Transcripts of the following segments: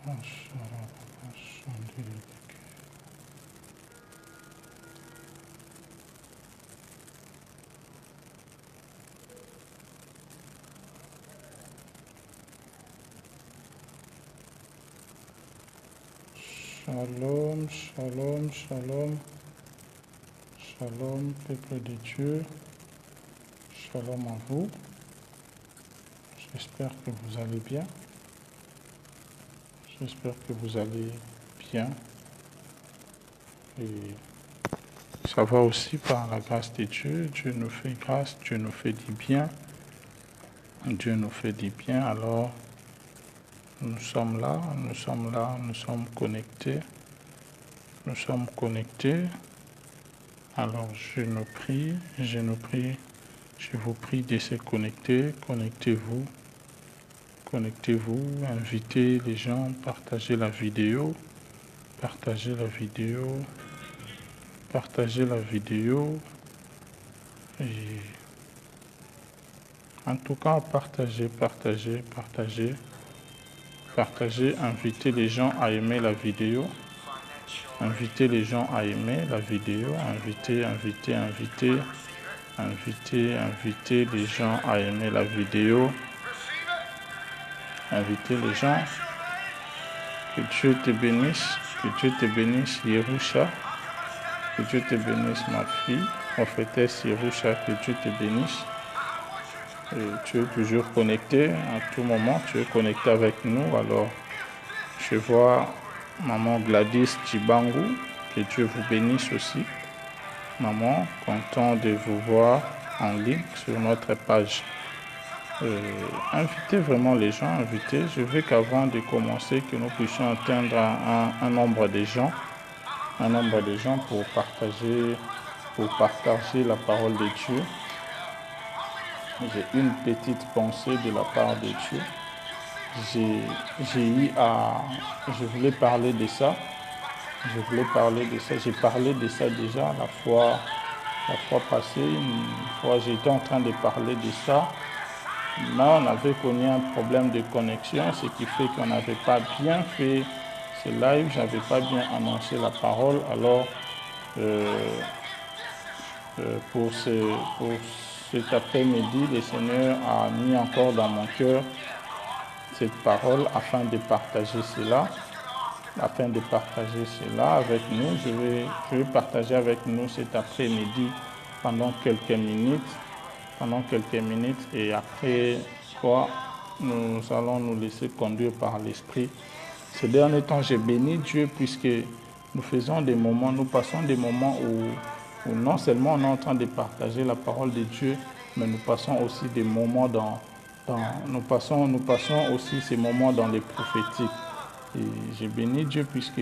Shalom, shalom, shalom, shalom, peuple de Dieu, shalom à vous. J'espère que vous allez bien. J'espère que vous allez bien. Et ça va aussi par la grâce de Dieu. Dieu nous fait grâce, Dieu nous fait du bien. Dieu nous fait du bien. Alors, nous sommes là, nous sommes connectés. Nous sommes connectés. Alors, je vous prie de se connecter. Connectez-vous. Connectez-vous, invitez les gens, partagez la vidéo. Partagez la vidéo. Partagez la vidéo. Et en tout cas, partagez. Invitez les gens à aimer la vidéo. Invitez les gens à aimer la vidéo. Invitez les gens à aimer la vidéo. Invitez les gens. Que Dieu te bénisse. Que Dieu te bénisse, Yerusha. Que Dieu te bénisse, ma fille. Prophétesse Yerusha, que Dieu te bénisse. Et tu es toujours connecté. À tout moment, tu es connecté avec nous. Alors, je vois maman Gladys Chibangu. Que Dieu vous bénisse aussi. Maman, content de vous voir en ligne sur notre page. Invitez vraiment les gens, invitez. Je veux qu'avant de commencer, que nous puissions atteindre un nombre de gens. Un nombre de gens pour partager la parole de Dieu. J'ai une petite pensée de la part de Dieu. Je voulais parler de ça. J'ai parlé de ça déjà la fois passée. Une fois, j'étais en train de parler de ça. Mais on avait connu un problème de connexion, ce qui fait qu'on n'avait pas bien fait ce live. Je n'avais pas bien annoncé la parole. Alors, pour cet après-midi, le Seigneur a mis encore dans mon cœur cette parole afin de partager cela. Avec nous. Je vais partager avec nous cet après-midi pendant quelques minutes. Et après quoi, nous allons nous laisser conduire par l'Esprit. Ces derniers temps, j'ai béni Dieu puisque nous passons des moments où non seulement on est en train de partager la parole de Dieu, mais nous passons aussi des moments nous passons aussi ces moments dans les prophétiques. Et j'ai béni Dieu puisque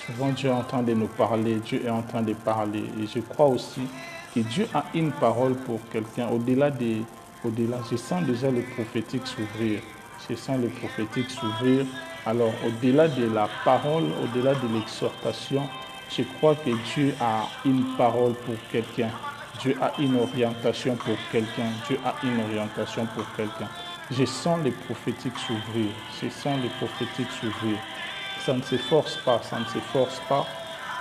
souvent Dieu est en train de nous parler, Et je crois aussi que Dieu a une parole pour quelqu'un. Au-delà, je sens déjà le prophétique s'ouvrir. Alors, au-delà de la parole, au-delà de l'exhortation, je crois que Dieu a une parole pour quelqu'un. Dieu a une orientation pour quelqu'un. Je sens les prophétiques s'ouvrir. Ça ne se force pas.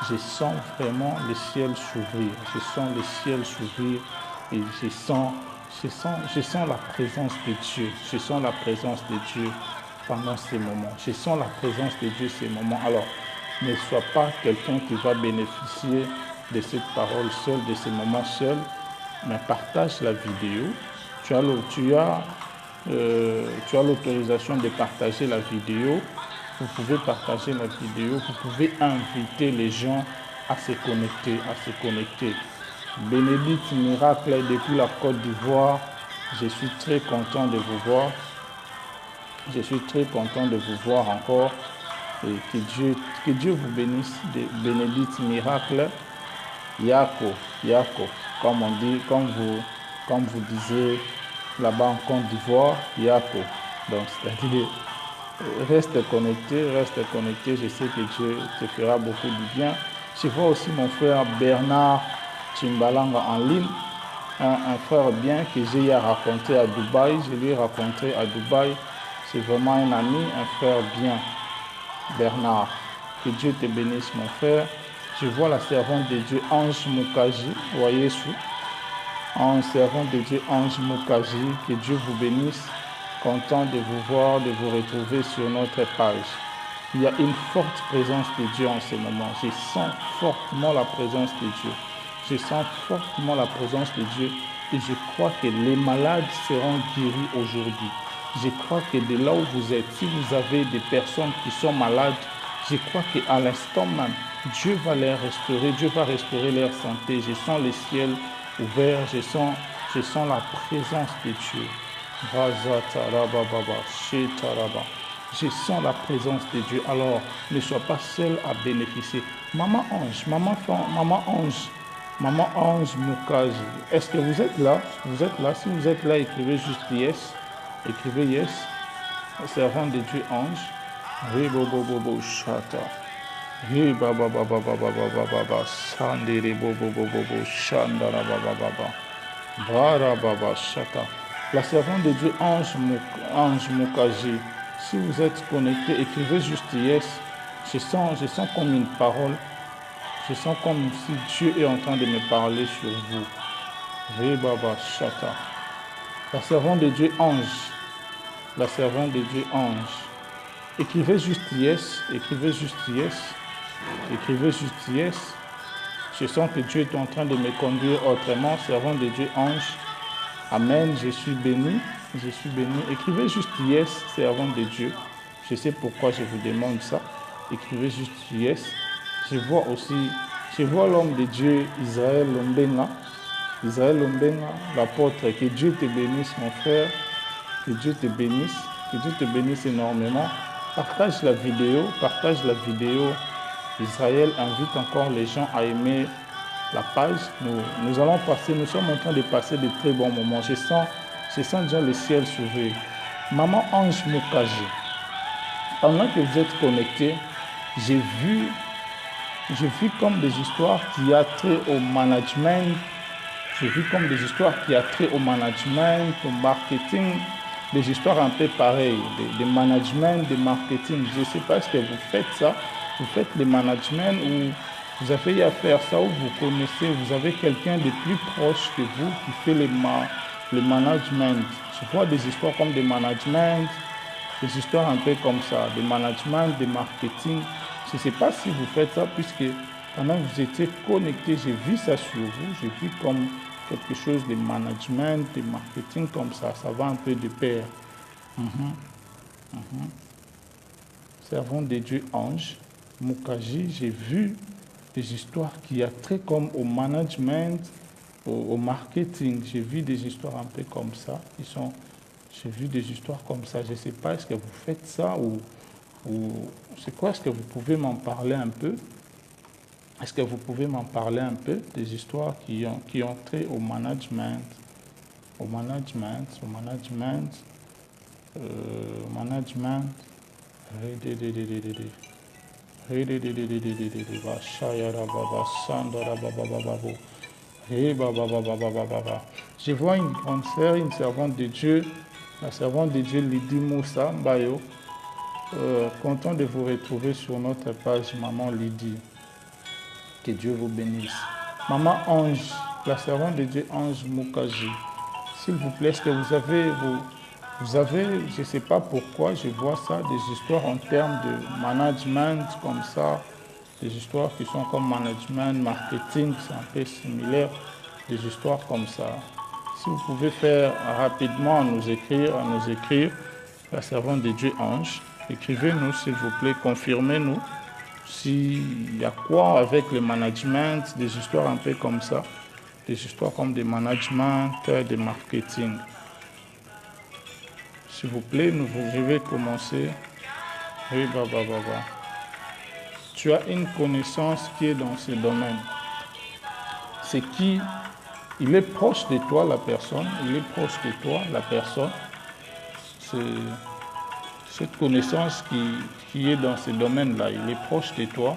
Je sens vraiment le ciel s'ouvrir. Et je sens la présence de Dieu. Pendant ces moments. Alors, ne sois pas quelqu'un qui va bénéficier de cette parole seule, de ces moments seuls, mais partage la vidéo. Tu as l'autorisation de partager la vidéo. Vous pouvez partager la vidéo. Vous pouvez inviter les gens à se connecter. Bénédicte Miracle depuis la Côte d'Ivoire. Je suis très content de vous voir. Encore. Et que Dieu vous bénisse. Bénédicte Miracle. Yako. Comme on dit, comme vous disiez là-bas en Côte d'Ivoire, Yako. Donc, c'est-à-dire, reste connecté. Je sais que Dieu te fera beaucoup du bien. Je vois aussi mon frère Bernard Chimbalanga en ligne. Un frère bien que j'ai raconté à Dubaï. Je lui ai raconté à Dubaï. C'est vraiment un ami, un frère bien. Bernard. Que Dieu te bénisse, mon frère. Je vois la servante de Dieu, Ange Mukaji. Voyez sous. En servant de Dieu, Ange Mukaji. Que Dieu vous bénisse. Content de vous voir, de vous retrouver sur notre page. Il y a une forte présence de Dieu en ce moment. Je sens fortement la présence de Dieu. Je sens fortement la présence de Dieu et je crois que les malades seront guéris aujourd'hui. Je crois que de là où vous êtes, si vous avez des personnes qui sont malades, je crois qu'à l'instant même, Dieu va les restaurer, Dieu va restaurer leur santé. Je sens les ciels ouverts, je sens la présence de Dieu. Je sens la présence de Dieu. Alors, ne sois pas seul à bénéficier. Maman Ange, Maman Ange Mukaji, est-ce que vous êtes là? Vous êtes là? Si vous êtes là, écrivez juste yes. Écrivez yes. Servant de Dieu Ange. Ribobobobo Shata. Ribabababababababa. Sandiri bobobobobo Shandara bababa. Barababa Shata. La servante de Dieu Ange Mukaji. Si vous êtes connecté, écrivez juste yes. Je sens comme une parole. Je sens comme si Dieu est en train de me parler sur vous. Rebaba Shata. La servante de Dieu Ange. La servante de Dieu Ange. Écrivez juste yes. Écrivez juste yes. Écrivez juste yes. Je sens que Dieu est en train de me conduire autrement. Servant de Dieu Ange. Amen. Je suis béni. Je suis béni. Écrivez juste yes, servant de Dieu. Je sais pourquoi je vous demande ça. Écrivez juste yes. Je vois l'homme de Dieu, Israël Lombenga. Israël Lombenga, l'apôtre. Que Dieu te bénisse, mon frère. Que Dieu te bénisse. Que Dieu te bénisse énormément. Partage la vidéo. Partage la vidéo. Israël invite encore les gens à aimer la page. Nous allons passer, nous sommes en train de passer de très bons moments. Je sens déjà le ciel s'ouvrir. Maman Ange Mukaji, pendant que vous êtes connectés, j'ai vu comme des histoires qui a trait au management. J'ai vu comme des histoires qui a trait au management, au marketing, des histoires un peu pareilles, de management, de marketing. Je ne sais pas, est-ce que vous faites ça? Vous faites le management ou vous avez à faire ça, ou vous connaissez, vous avez quelqu'un de plus proche que vous qui fait le management. Je vois des histoires comme des management, des histoires un peu comme ça, des management, des marketing. Je ne sais pas si vous faites ça, puisque pendant que vous étiez connectés, j'ai vu ça sur vous, j'ai vu comme quelque chose de management, de marketing comme ça. Ça va un peu de pair. Servant de Dieu Ange Mukaji, j'ai vu des histoires qui a trait comme au management, au marketing. J'ai vu des histoires un peu comme ça. J'ai vu des histoires comme ça. Je ne sais pas, est-ce que vous faites ça ou c'est quoi? Est-ce que vous pouvez m'en parler un peu? Est-ce que vous pouvez m'en parler un peu des histoires qui ont trait au management, Je vois une grande sœur, une servante de Dieu, la servante de Dieu Lydie Moussa Bayo. Content de vous retrouver sur notre page Maman Lydie. Que Dieu vous bénisse. Maman Ange, la servante de Dieu Ange Mukaji. S'il vous plaît, est-ce que vous avez, je ne sais pas pourquoi, je vois ça, des histoires en termes de management comme ça, des histoires qui sont comme management, marketing, c'est un peu similaire, des histoires comme ça. Si vous pouvez faire rapidement nous écrire, la servante de Dieu Ange, écrivez-nous s'il vous plaît, confirmez-nous s'il y a quoi avec le management, des histoires un peu comme ça, des histoires comme des management, des marketing. S'il vous plaît, je vais commencer. Oui, Tu as une connaissance qui est dans ce domaine. C'est qui? Il est proche de toi, la personne. Il est proche de toi, la personne. C'est cette connaissance qui est dans ce domaine-là. Il est proche de toi.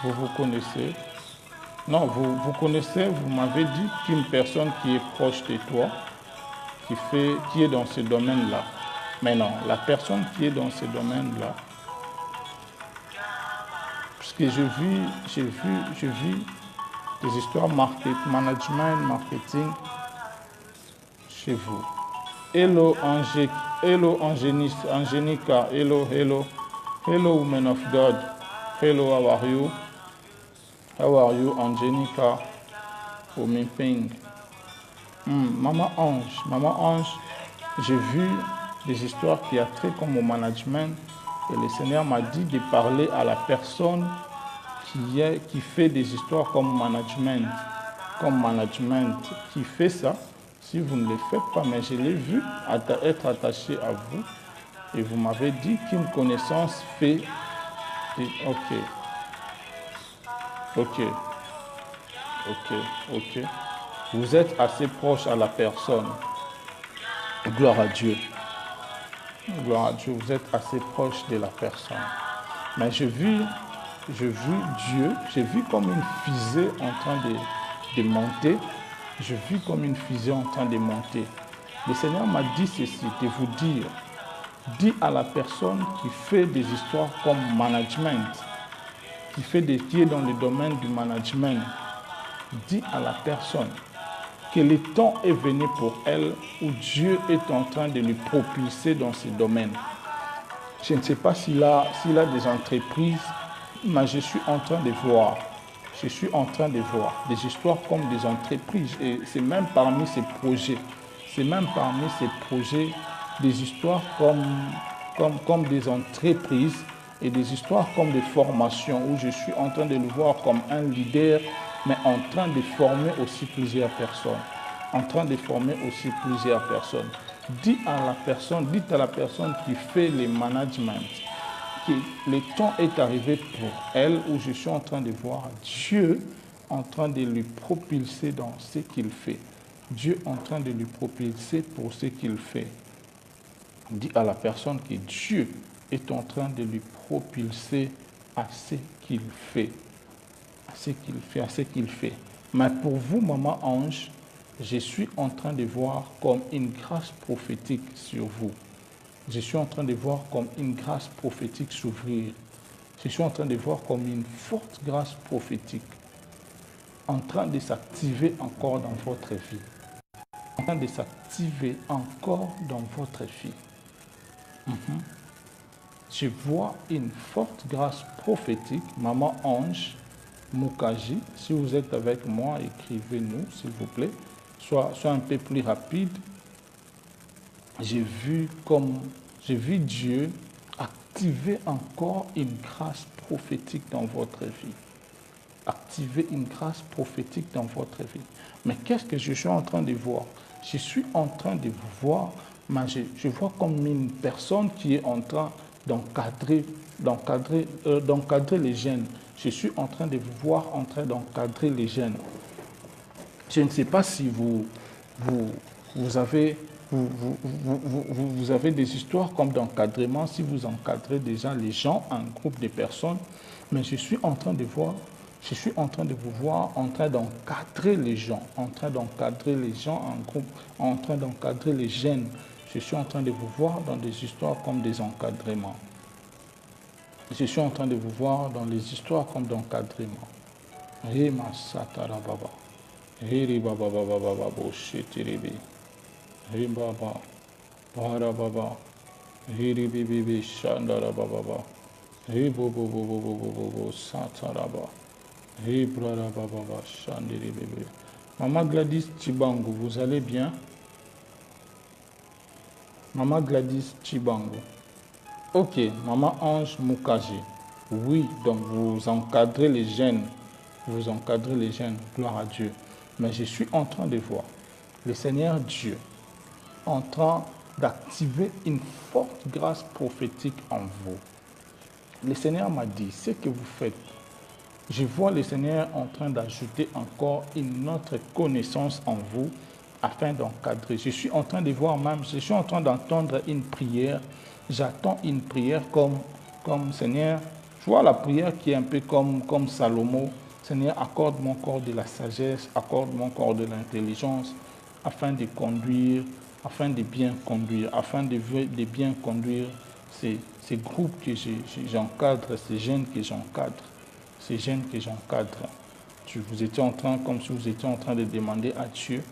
Vous connaissez. Non, vous connaissez, vous m'avez dit qu'une personne qui est proche de toi, qui est dans ce domaine-là. Mais non, la personne qui est dans ce domaine-là, parce que j'ai vu des histoires management, marketing chez vous. Hello, Angénica. Hello, woman of God. Hello, how are you? How are you, Angénica? Ping. Maman Ange, j'ai vu des histoires qui a trait comme au management et le Seigneur m'a dit de parler à la personne qui fait des histoires comme management, qui fait ça. Si vous ne le faites pas, mais je l'ai vu être attaché à vous et vous m'avez dit qu'une connaissance fait... Ok. Vous êtes assez proche à la personne. Gloire à Dieu. Gloire à Dieu, vous êtes assez proche de la personne. Mais j'ai vu Dieu, j'ai vu comme une fusée en train de monter. J'ai vu comme une fusée en train de monter. Le Seigneur m'a dit ceci, de vous dire, dis à la personne qui fait des histoires comme management, qui est dans le domaine du management, dis à la personne que le temps est venu pour elle où Dieu est en train de lui propulser dans ce domaine. Je ne sais pas s'il a des entreprises, mais je suis en train de voir. Des histoires comme des entreprises. Et c'est même parmi ces projets. Des histoires comme des entreprises et des histoires comme des formations où je suis en train de le voir comme un leader, mais en train de former aussi plusieurs personnes. Dites à la personne qui fait le management que le temps est arrivé pour elle où je suis en train de voir Dieu en train de lui propulser dans ce qu'il fait. Dieu en train de lui propulser pour ce qu'il fait. Dis à la personne que Dieu est en train de lui propulser à ce qu'il fait. À ce qu'il fait. Mais pour vous, maman Ange, je suis en train de voir comme une grâce prophétique sur vous. Je suis en train de voir comme une grâce prophétique s'ouvrir. Je suis en train de voir comme une forte grâce prophétique en train de s'activer encore dans votre vie. Je vois une forte grâce prophétique, maman Ange Mukaji. Si vous êtes avec moi, écrivez-nous, s'il vous plaît. Soit un peu plus rapide. J'ai vu Dieu activer encore une grâce prophétique dans votre vie. Mais qu'est-ce que je suis en train de voir? Je suis en train de vous voir, mais je vois comme une personne qui est en train d'encadrer les jeunes. Je suis en train de vous voir en train d'encadrer les jeunes. Je ne sais pas si vous avez des histoires comme d'encadrement, si vous encadrez déjà les gens, un groupe de personnes, mais je suis en train de vous voir en train d'encadrer les gens, en groupe, en train d'encadrer les jeunes. Je suis en train de vous voir dans des histoires comme des encadrements. Rima satara baba. Hiri baba baba baba bo shitiribi. Rimba baba. Bara baba. Hiri bibi shandara baba baba. Ribo bo bo bo bo bo bo bo satara baba. Ribrara baba baba shandiri bibi. Maman Gladys Chibangu, vous allez bien? Maman Gladys Chibangu. Ok, maman Ange Mukaji. Oui, donc vous encadrez les jeunes. Gloire à Dieu. Mais je suis en train de voir le Seigneur Dieu en train d'activer une forte grâce prophétique en vous. Le Seigneur m'a dit, ce que vous faites, je vois le Seigneur en train d'ajouter encore une autre connaissance en vous afin d'encadrer. Je suis en train d'entendre une prière. J'attends une prière comme Seigneur. Je vois la prière qui est un peu comme Salomon. Seigneur, accorde-moi encore de la sagesse, accorde-moi encore de l'intelligence afin de conduire afin de bien conduire, afin de bien conduire ces groupes que j'encadre, ces jeunes que j'encadre, Vous étiez en train, comme si vous étiez en train de demander à Dieu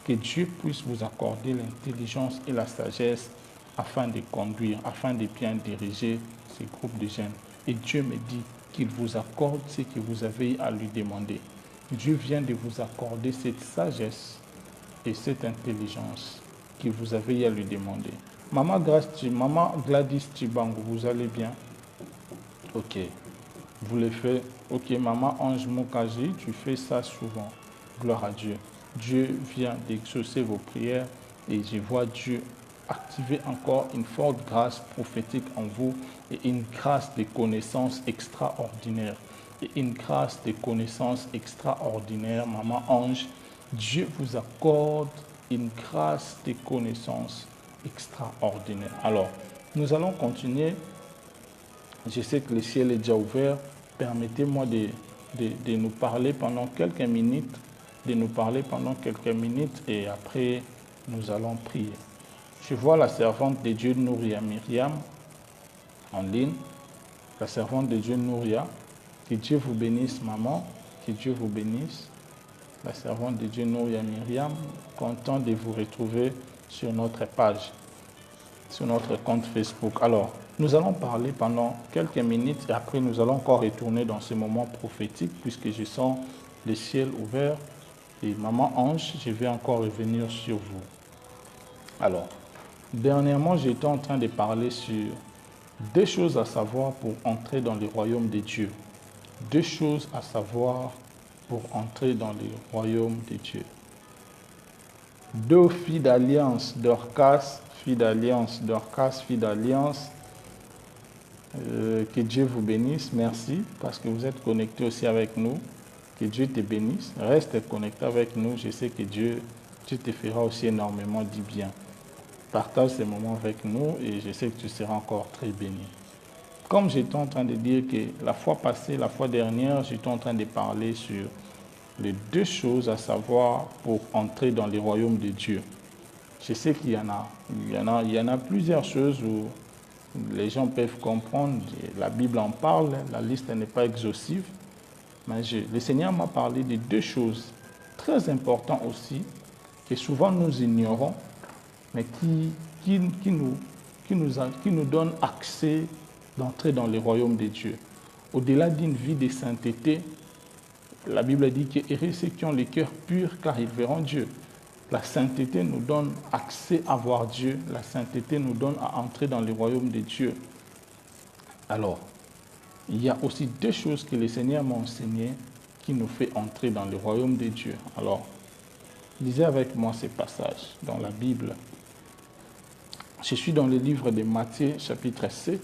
que Dieu puisse vous accorder l'intelligence et la sagesse afin de conduire, afin de bien diriger ces groupes de jeunes. Et Dieu me dit qu'il vous accorde ce que vous avez à lui demander. Dieu vient de vous accorder cette sagesse et cette intelligence que vous avez à lui demander. Maman Gladys Chibango, vous allez bien? Ok. Vous le faites. Ok, Maman Ange Mokaji, tu fais ça souvent. Gloire à Dieu. Dieu vient d'exaucer vos prières et je vois Dieu activer encore une forte grâce prophétique en vous et une grâce de connaissance extraordinaire. Et une grâce de connaissance extraordinaire, Maman Ange. Dieu vous accorde une grâce de connaissance extraordinaire. Alors, nous allons continuer. Je sais que le ciel est déjà ouvert. Permettez-moi de nous parler pendant quelques minutes, et après, nous allons prier. Je vois la servante de Dieu Nouria Myriam en ligne. La servante de Dieu Nouria. Que Dieu vous bénisse, maman. Que Dieu vous bénisse. La servante de Dieu Nouria Myriam, content de vous retrouver sur notre page, sur notre compte Facebook. Alors, nous allons parler pendant quelques minutes et après nous allons encore retourner dans ce moment prophétique puisque je sens le ciel ouvert. Et Maman Ange, je vais encore revenir sur vous. Alors, dernièrement, j'étais en train de parler sur 2 choses à savoir pour entrer dans le royaume de Dieu. 2 choses à savoir pour entrer dans le royaume de Dieu. 2 filles d'alliance, Dorcas, fille d'alliance, que Dieu vous bénisse, merci, parce que vous êtes connectés aussi avec nous. Que Dieu te bénisse, reste connecté avec nous, je sais que Dieu te fera aussi énormément du bien. Partage ces moments avec nous et je sais que tu seras encore très béni. Comme j'étais en train de dire que la fois passée, la fois dernière, j'étais en train de parler sur les 2 choses à savoir pour entrer dans le royaume de Dieu. Je sais qu'il y en a plusieurs choses où les gens peuvent comprendre, la Bible en parle, la liste n'est pas exhaustive, mais le Seigneur m'a parlé de 2 choses très importantes aussi, que souvent nous ignorons, mais qui nous donnent accès d'entrer dans le royaume de Dieu. Au-delà d'une vie de sainteté, la Bible dit que heureux ceux qui ont le cœur pur, car ils verront Dieu. La sainteté nous donne accès à voir Dieu. La sainteté nous donne à entrer dans le royaume de Dieu. Alors, il y a aussi 2 choses que le Seigneur m'a enseignées qui nous fait entrer dans le royaume de Dieu. Alors, lisez avec moi ces passages dans la Bible. Je suis dans le livre de Matthieu, chapitre 7,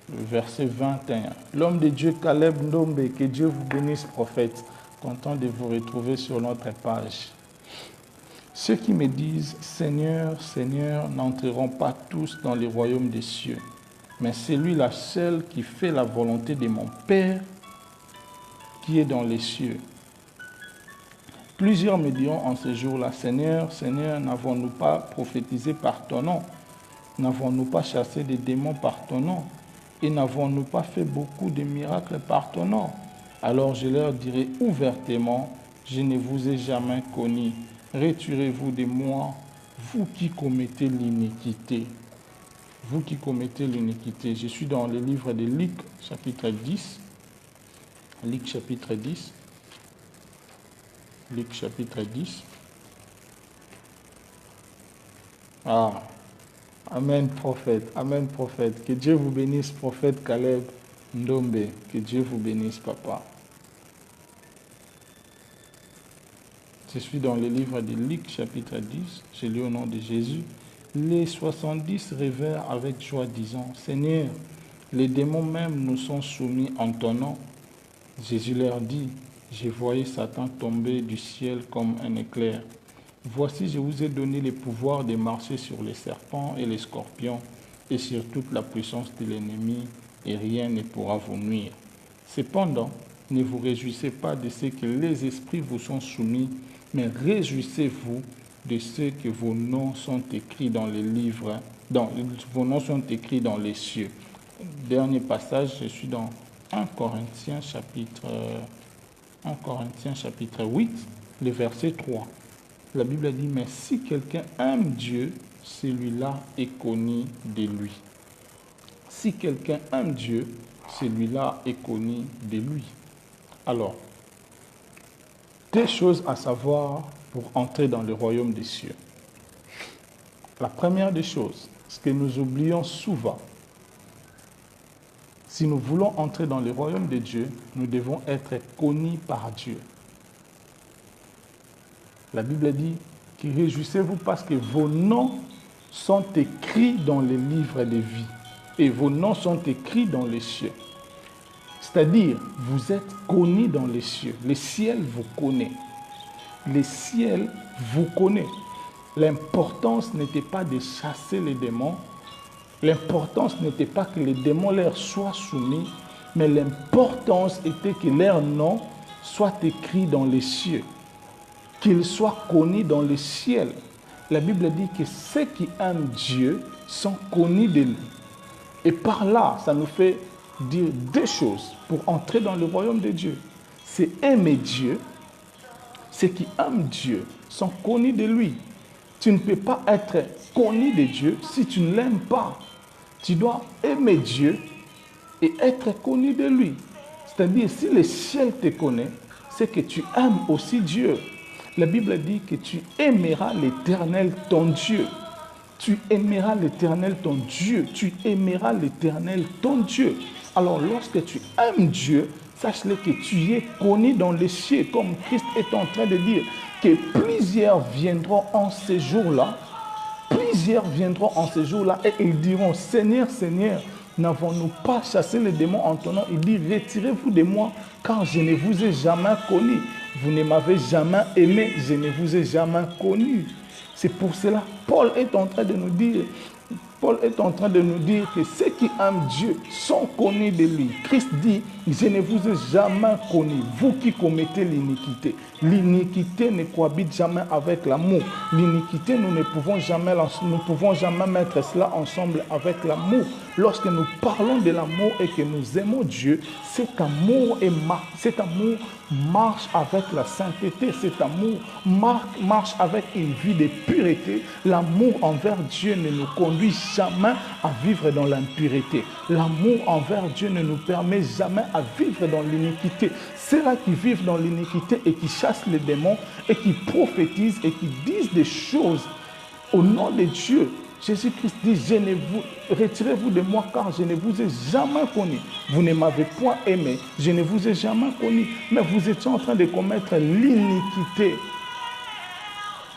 verset 21. L'homme de Dieu, Caleb Ndombe, que Dieu vous bénisse, prophète. Content de vous retrouver sur notre page. Ceux qui me disent « Seigneur, Seigneur » n'entreront pas tous dans le royaume des cieux, mais celui-là seul qui fait la volonté de mon Père qui est dans les cieux. Plusieurs me diront en ce jour-là « Seigneur, Seigneur, n'avons-nous pas prophétisé par ton nom? N'avons-nous pas chassé des démons par ton nom? Et n'avons-nous pas fait beaucoup de miracles par ton nom ?» Alors je leur dirai ouvertement « Je ne vous ai jamais connu. Retirez-vous de moi, vous qui commettez l'iniquité. » Vous qui commettez l'iniquité. Je suis dans le livre de Luc, chapitre 10. Luc, chapitre 10. Luc, chapitre 10. Ah, Amen, prophète. Amen, prophète. Que Dieu vous bénisse, prophète Caleb Ndombe. Que Dieu vous bénisse, papa. Je suis dans le livre de Luc, chapitre 10. Je lis au nom de Jésus. Les 70 rêvèrent avec joie, disant, « Seigneur, les démons même nous sont soumis en ton nom. » Jésus leur dit, « Je voyais Satan tomber du ciel comme un éclair. Voici, je vous ai donné le pouvoir de marcher sur les serpents et les scorpions et sur toute la puissance de l'ennemi, et rien ne pourra vous nuire. Cependant, ne vous réjouissez pas de ce que les esprits vous sont soumis, mais réjouissez-vous de ceux que vos noms sont écrits dans les livres, vos noms sont écrits dans les cieux. Dernier passage, je suis dans 1 Corinthiens chapitre 8, le verset 3. La Bible dit, mais si quelqu'un aime Dieu, celui-là est connu de lui. Si quelqu'un aime Dieu, celui-là est connu de lui. Alors, deux choses à savoir pour entrer dans le royaume des cieux. La première des choses, ce que nous oublions souvent, si nous voulons entrer dans le royaume de Dieu, nous devons être connus par Dieu. La Bible dit que réjouissez-vous parce que vos noms sont écrits dans les livres de vie et vos noms sont écrits dans les cieux. C'est-à-dire, vous êtes connus dans les cieux. Le ciel vous connaît. Le ciel vous connaît. L'importance n'était pas de chasser les démons. L'importance n'était pas que les démons leur soient soumis, mais l'importance était que leur nom soit écrit dans les cieux, qu'ils soient connus dans le ciel. La Bible dit que ceux qui aiment Dieu sont connus de lui. Et par là, ça nous fait dire deux choses pour entrer dans le royaume de Dieu. C'est aimer Dieu. Ceux qui aiment Dieu sont connus de lui. Tu ne peux pas être connu de Dieu si tu ne l'aimes pas. Tu dois aimer Dieu et être connu de lui. C'est-à-dire, si le ciel te connaît, c'est que tu aimes aussi Dieu. La Bible dit que tu aimeras l'Éternel ton Dieu. Tu aimeras l'Éternel ton Dieu. Tu aimeras l'Éternel ton Dieu. Alors, lorsque tu aimes Dieu, sache-le que tu es connu dans les cieux, comme Christ est en train de dire, que plusieurs viendront en ces jours-là. Plusieurs viendront en ces jours-là et ils diront, Seigneur, Seigneur, n'avons-nous pas chassé les démons en ton nom? Il dit, retirez-vous de moi, car je ne vous ai jamais connu. Vous ne m'avez jamais aimé, je ne vous ai jamais connu. C'est pour cela, Paul est en train de nous dire que ceux qui aiment Dieu sont connus de lui. Christ dit, je ne vous ai jamais connu, vous qui commettez l'iniquité. L'iniquité ne cohabite jamais avec l'amour. L'iniquité, nous ne pouvons jamais mettre cela ensemble avec l'amour. Lorsque nous parlons de l'amour et que nous aimons Dieu, cet amour marche avec la sainteté, cet amour marche avec une vie de pureté. L'amour envers Dieu ne nous conduit jamais à vivre dans l'impureté. L'amour envers Dieu ne nous permet jamais à vivre dans l'iniquité. Ceux-là qui vivent dans l'iniquité et qui chassent les démons et qui prophétisent et qui disent des choses au nom de Dieu. Jésus-Christ dit, retirez-vous de moi car je ne vous ai jamais connu. Vous ne m'avez point aimé, je ne vous ai jamais connu. Mais vous étiez en train de commettre l'iniquité.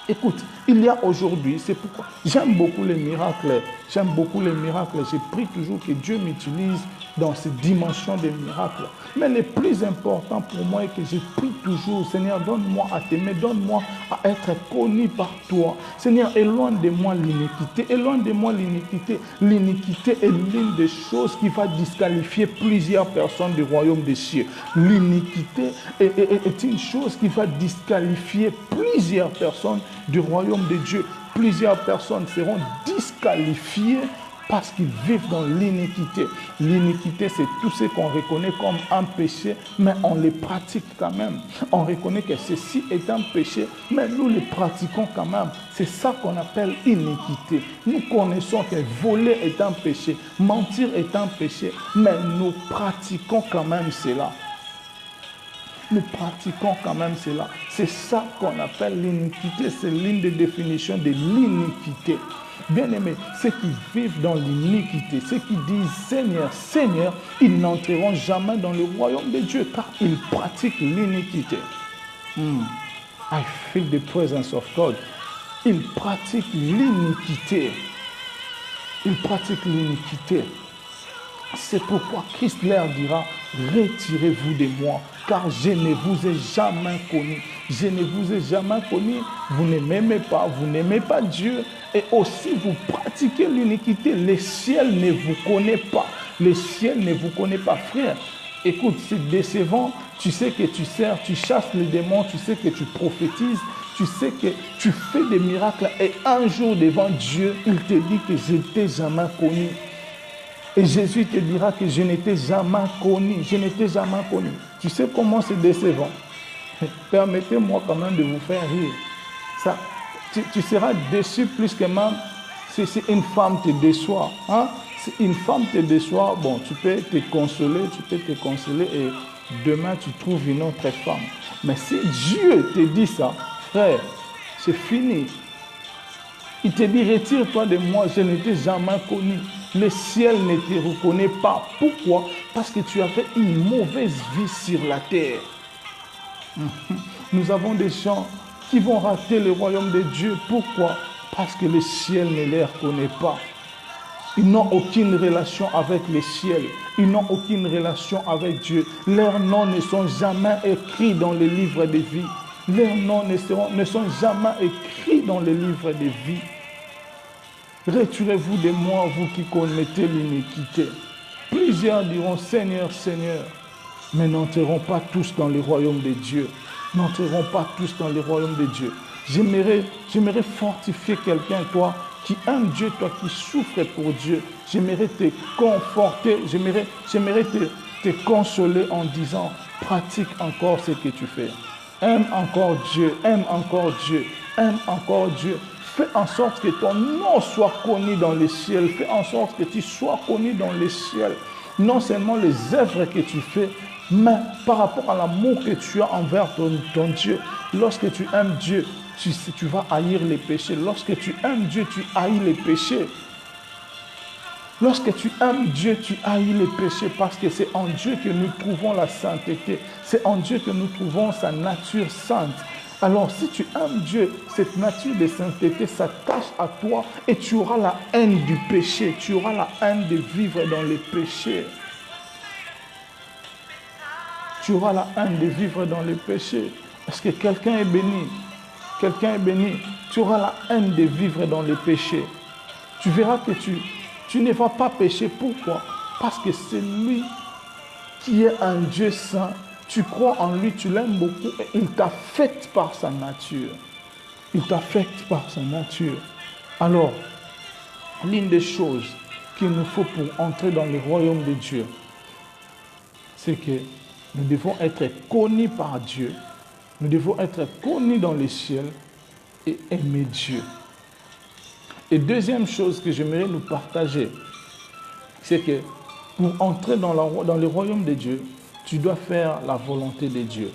Écoute, il y a aujourd'hui, c'est pourquoi j'aime beaucoup les miracles. J'aime beaucoup les miracles. Je prie toujours que Dieu m'utilise dans cette dimension des miracles. Mais le plus important pour moi est que je prie toujours, Seigneur, donne-moi à t'aimer, donne-moi à être connu par toi. Seigneur, éloigne de moi l'iniquité, éloigne de moi l'iniquité. L'iniquité est l'une des choses qui va disqualifier plusieurs personnes du royaume des cieux. L'iniquité est une chose qui va disqualifier plusieurs personnes du royaume de Dieu. Plusieurs personnes seront disqualifiées parce qu'ils vivent dans l'iniquité. L'iniquité, c'est tout ce qu'on reconnaît comme un péché, mais on les pratique quand même. On reconnaît que ceci est un péché, mais nous les pratiquons quand même. C'est ça qu'on appelle iniquité. Nous connaissons que voler est un péché, mentir est un péché, mais nous pratiquons quand même cela. Nous pratiquons quand même cela. C'est ça qu'on appelle l'iniquité. C'est l'une des définitions de l'iniquité. Bien-aimés, ceux qui vivent dans l'iniquité, ceux qui disent Seigneur, Seigneur, ils n'entreront jamais dans le royaume de Dieu car ils pratiquent l'iniquité. I feel the presence of God. Ils pratiquent l'iniquité. Ils pratiquent l'iniquité. C'est pourquoi Christ leur dira, retirez-vous de moi, car je ne vous ai jamais connu. Je ne vous ai jamais connu. Vous ne m'aimez pas, vous n'aimez pas Dieu. Et aussi, vous pratiquez l'iniquité. Le ciel ne vous connaît pas. Le ciel ne vous connaît pas, frère. Écoute, c'est décevant. Tu sais que tu sers, tu chasses les démons, tu sais que tu prophétises, tu sais que tu fais des miracles et un jour devant Dieu, il te dit que je ne t'ai jamais connu. Et Jésus te dira que je ne t'ai jamais connu, je ne t'ai jamais connu. Tu sais comment c'est décevant? Permettez-moi quand même de vous faire rire. Ça, tu seras déçu plus que même si une femme te déçoit. Hein? Si une femme te déçoit, bon, tu peux te consoler et demain tu trouves une autre femme. Mais si Dieu te dit ça, frère, c'est fini. Il te dit, retire-toi de moi, je ne t'ai jamais connu. Le ciel ne te reconnaît pas. Pourquoi? Parce que tu as fait une mauvaise vie sur la terre. Nous avons des gens qui vont rater le royaume de Dieu. Pourquoi? Parce que le ciel ne les reconnaît pas. Ils n'ont aucune relation avec le ciel. Ils n'ont aucune relation avec Dieu. Leurs noms ne sont jamais écrits dans le livre de vie. Leurs noms ne sont jamais écrits dans le livre de vie. Retirez-vous de moi, vous qui commettez l'iniquité. Plusieurs diront, Seigneur, Seigneur, mais n'entreront pas tous dans le royaume de Dieu. N'entreront pas tous dans le royaume de Dieu. J'aimerais fortifier quelqu'un, toi, qui aime Dieu, toi, qui souffre pour Dieu. J'aimerais te conforter, j'aimerais te consoler en disant, pratique encore ce que tu fais. Aime encore Dieu, aime encore Dieu, aime encore Dieu. Fais en sorte que ton nom soit connu dans les ciels. Fais en sorte que tu sois connu dans les ciels. Non seulement les œuvres que tu fais, mais par rapport à l'amour que tu as envers ton Dieu. Lorsque tu aimes Dieu, tu vas haïr les péchés. Lorsque tu aimes Dieu, tu haïs les péchés. Lorsque tu aimes Dieu, tu haïs les péchés parce que c'est en Dieu que nous trouvons la sainteté. C'est en Dieu que nous trouvons sa nature sainte. Alors, si tu aimes Dieu, cette nature de sainteté s'attache à toi et tu auras la haine du péché. Tu auras la haine de vivre dans les péchés. Tu auras la haine de vivre dans les péchés. Parce que quelqu'un est béni. Quelqu'un est béni. Tu auras la haine de vivre dans les péchés. Tu verras que tu ne vas pas pécher. Pourquoi? Parce que c'est lui qui est un Dieu saint. Tu crois en lui, tu l'aimes beaucoup et il t'affecte par sa nature. Il t'affecte par sa nature. Alors, l'une des choses qu'il nous faut pour entrer dans le royaume de Dieu, c'est que nous devons être connus par Dieu. Nous devons être connus dans les ciels et aimer Dieu. Et deuxième chose que j'aimerais nous partager, c'est que pour entrer dans le royaume de Dieu, tu dois faire la volonté de Dieu.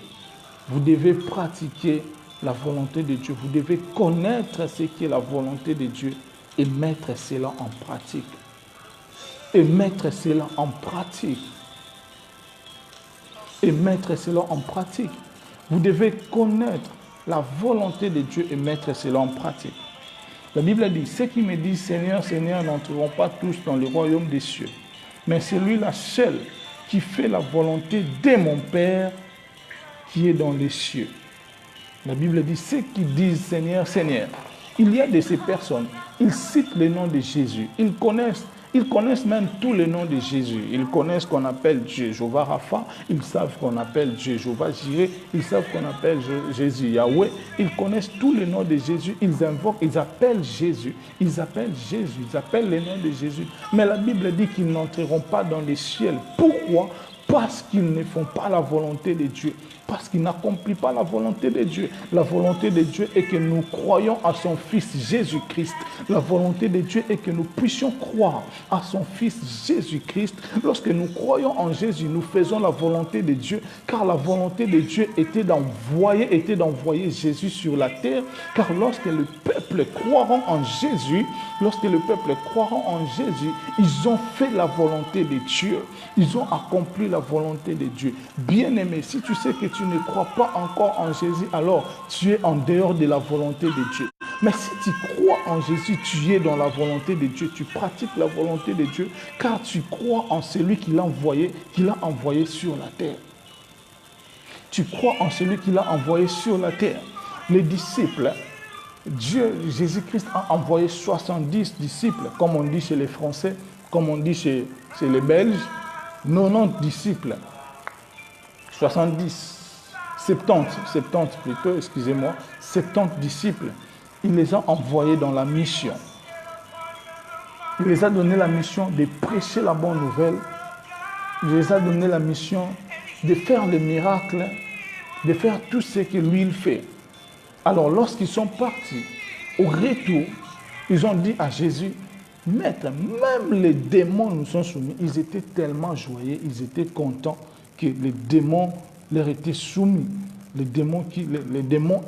Vous devez pratiquer la volonté de Dieu. Vous devez connaître ce qu'est la volonté de Dieu et mettre cela en pratique. Et mettre cela en pratique. Et mettre cela en pratique. Vous devez connaître la volonté de Dieu et mettre cela en pratique. La Bible dit, ceux qui me disent Seigneur, Seigneur n'entreront pas tous dans le royaume des cieux. Mais celui-là seul qui fait la volonté de mon Père qui est dans les cieux. La Bible dit, ceux qui disent Seigneur, Seigneur, il y a de ces personnes, ils citent le nom de Jésus, ils connaissent même tous les noms de Jésus. Ils connaissent qu'on appelle Jéhovah Rapha, ils savent qu'on appelle Jéhovah Jireh, ils savent qu'on appelle Jésus Yahweh. Ils connaissent tous les noms de Jésus, ils invoquent, ils appellent Jésus, ils appellent les noms de Jésus. Mais la Bible dit qu'ils n'entreront pas dans les ciels. Pourquoi? Parce qu'ils ne font pas la volonté de Dieu. Parce qu'ils n'accomplissent pas la volonté de Dieu. La volonté de Dieu est que nous croyions à son Fils Jésus-Christ. La volonté de Dieu est que nous puissions croire à son Fils Jésus-Christ. Lorsque nous croyons en Jésus, nous faisons la volonté de Dieu, car la volonté de Dieu était d'envoyer Jésus sur la terre. Car lorsque le peuple croira en Jésus, ils ont fait la volonté de Dieu. Ils ont accompli la volonté de Dieu. Bien-aimé, si tu sais que tu ne crois pas encore en Jésus, alors tu es en dehors de la volonté de Dieu. Mais si tu crois en Jésus, tu es dans la volonté de Dieu, tu pratiques la volonté de Dieu, car tu crois en celui qui l'a envoyé sur la terre. Tu crois en celui qui l'a envoyé sur la terre. Les disciples, Jésus-Christ a envoyé 70 disciples, comme on dit chez les Français, comme on dit chez les Belges, 90 disciples. 70. 70 plutôt, excusez-moi, 70 disciples. Il les a envoyés dans la mission. Il les a donné la mission de prêcher la bonne nouvelle. Il les a donné la mission de faire les miracles, de faire tout ce que lui il fait. Alors lorsqu'ils sont partis, au retour, ils ont dit à Jésus, Maître, même les démons nous sont soumis. Ils étaient tellement joyeux, ils étaient contents que les démons leur étaient soumis. Les démons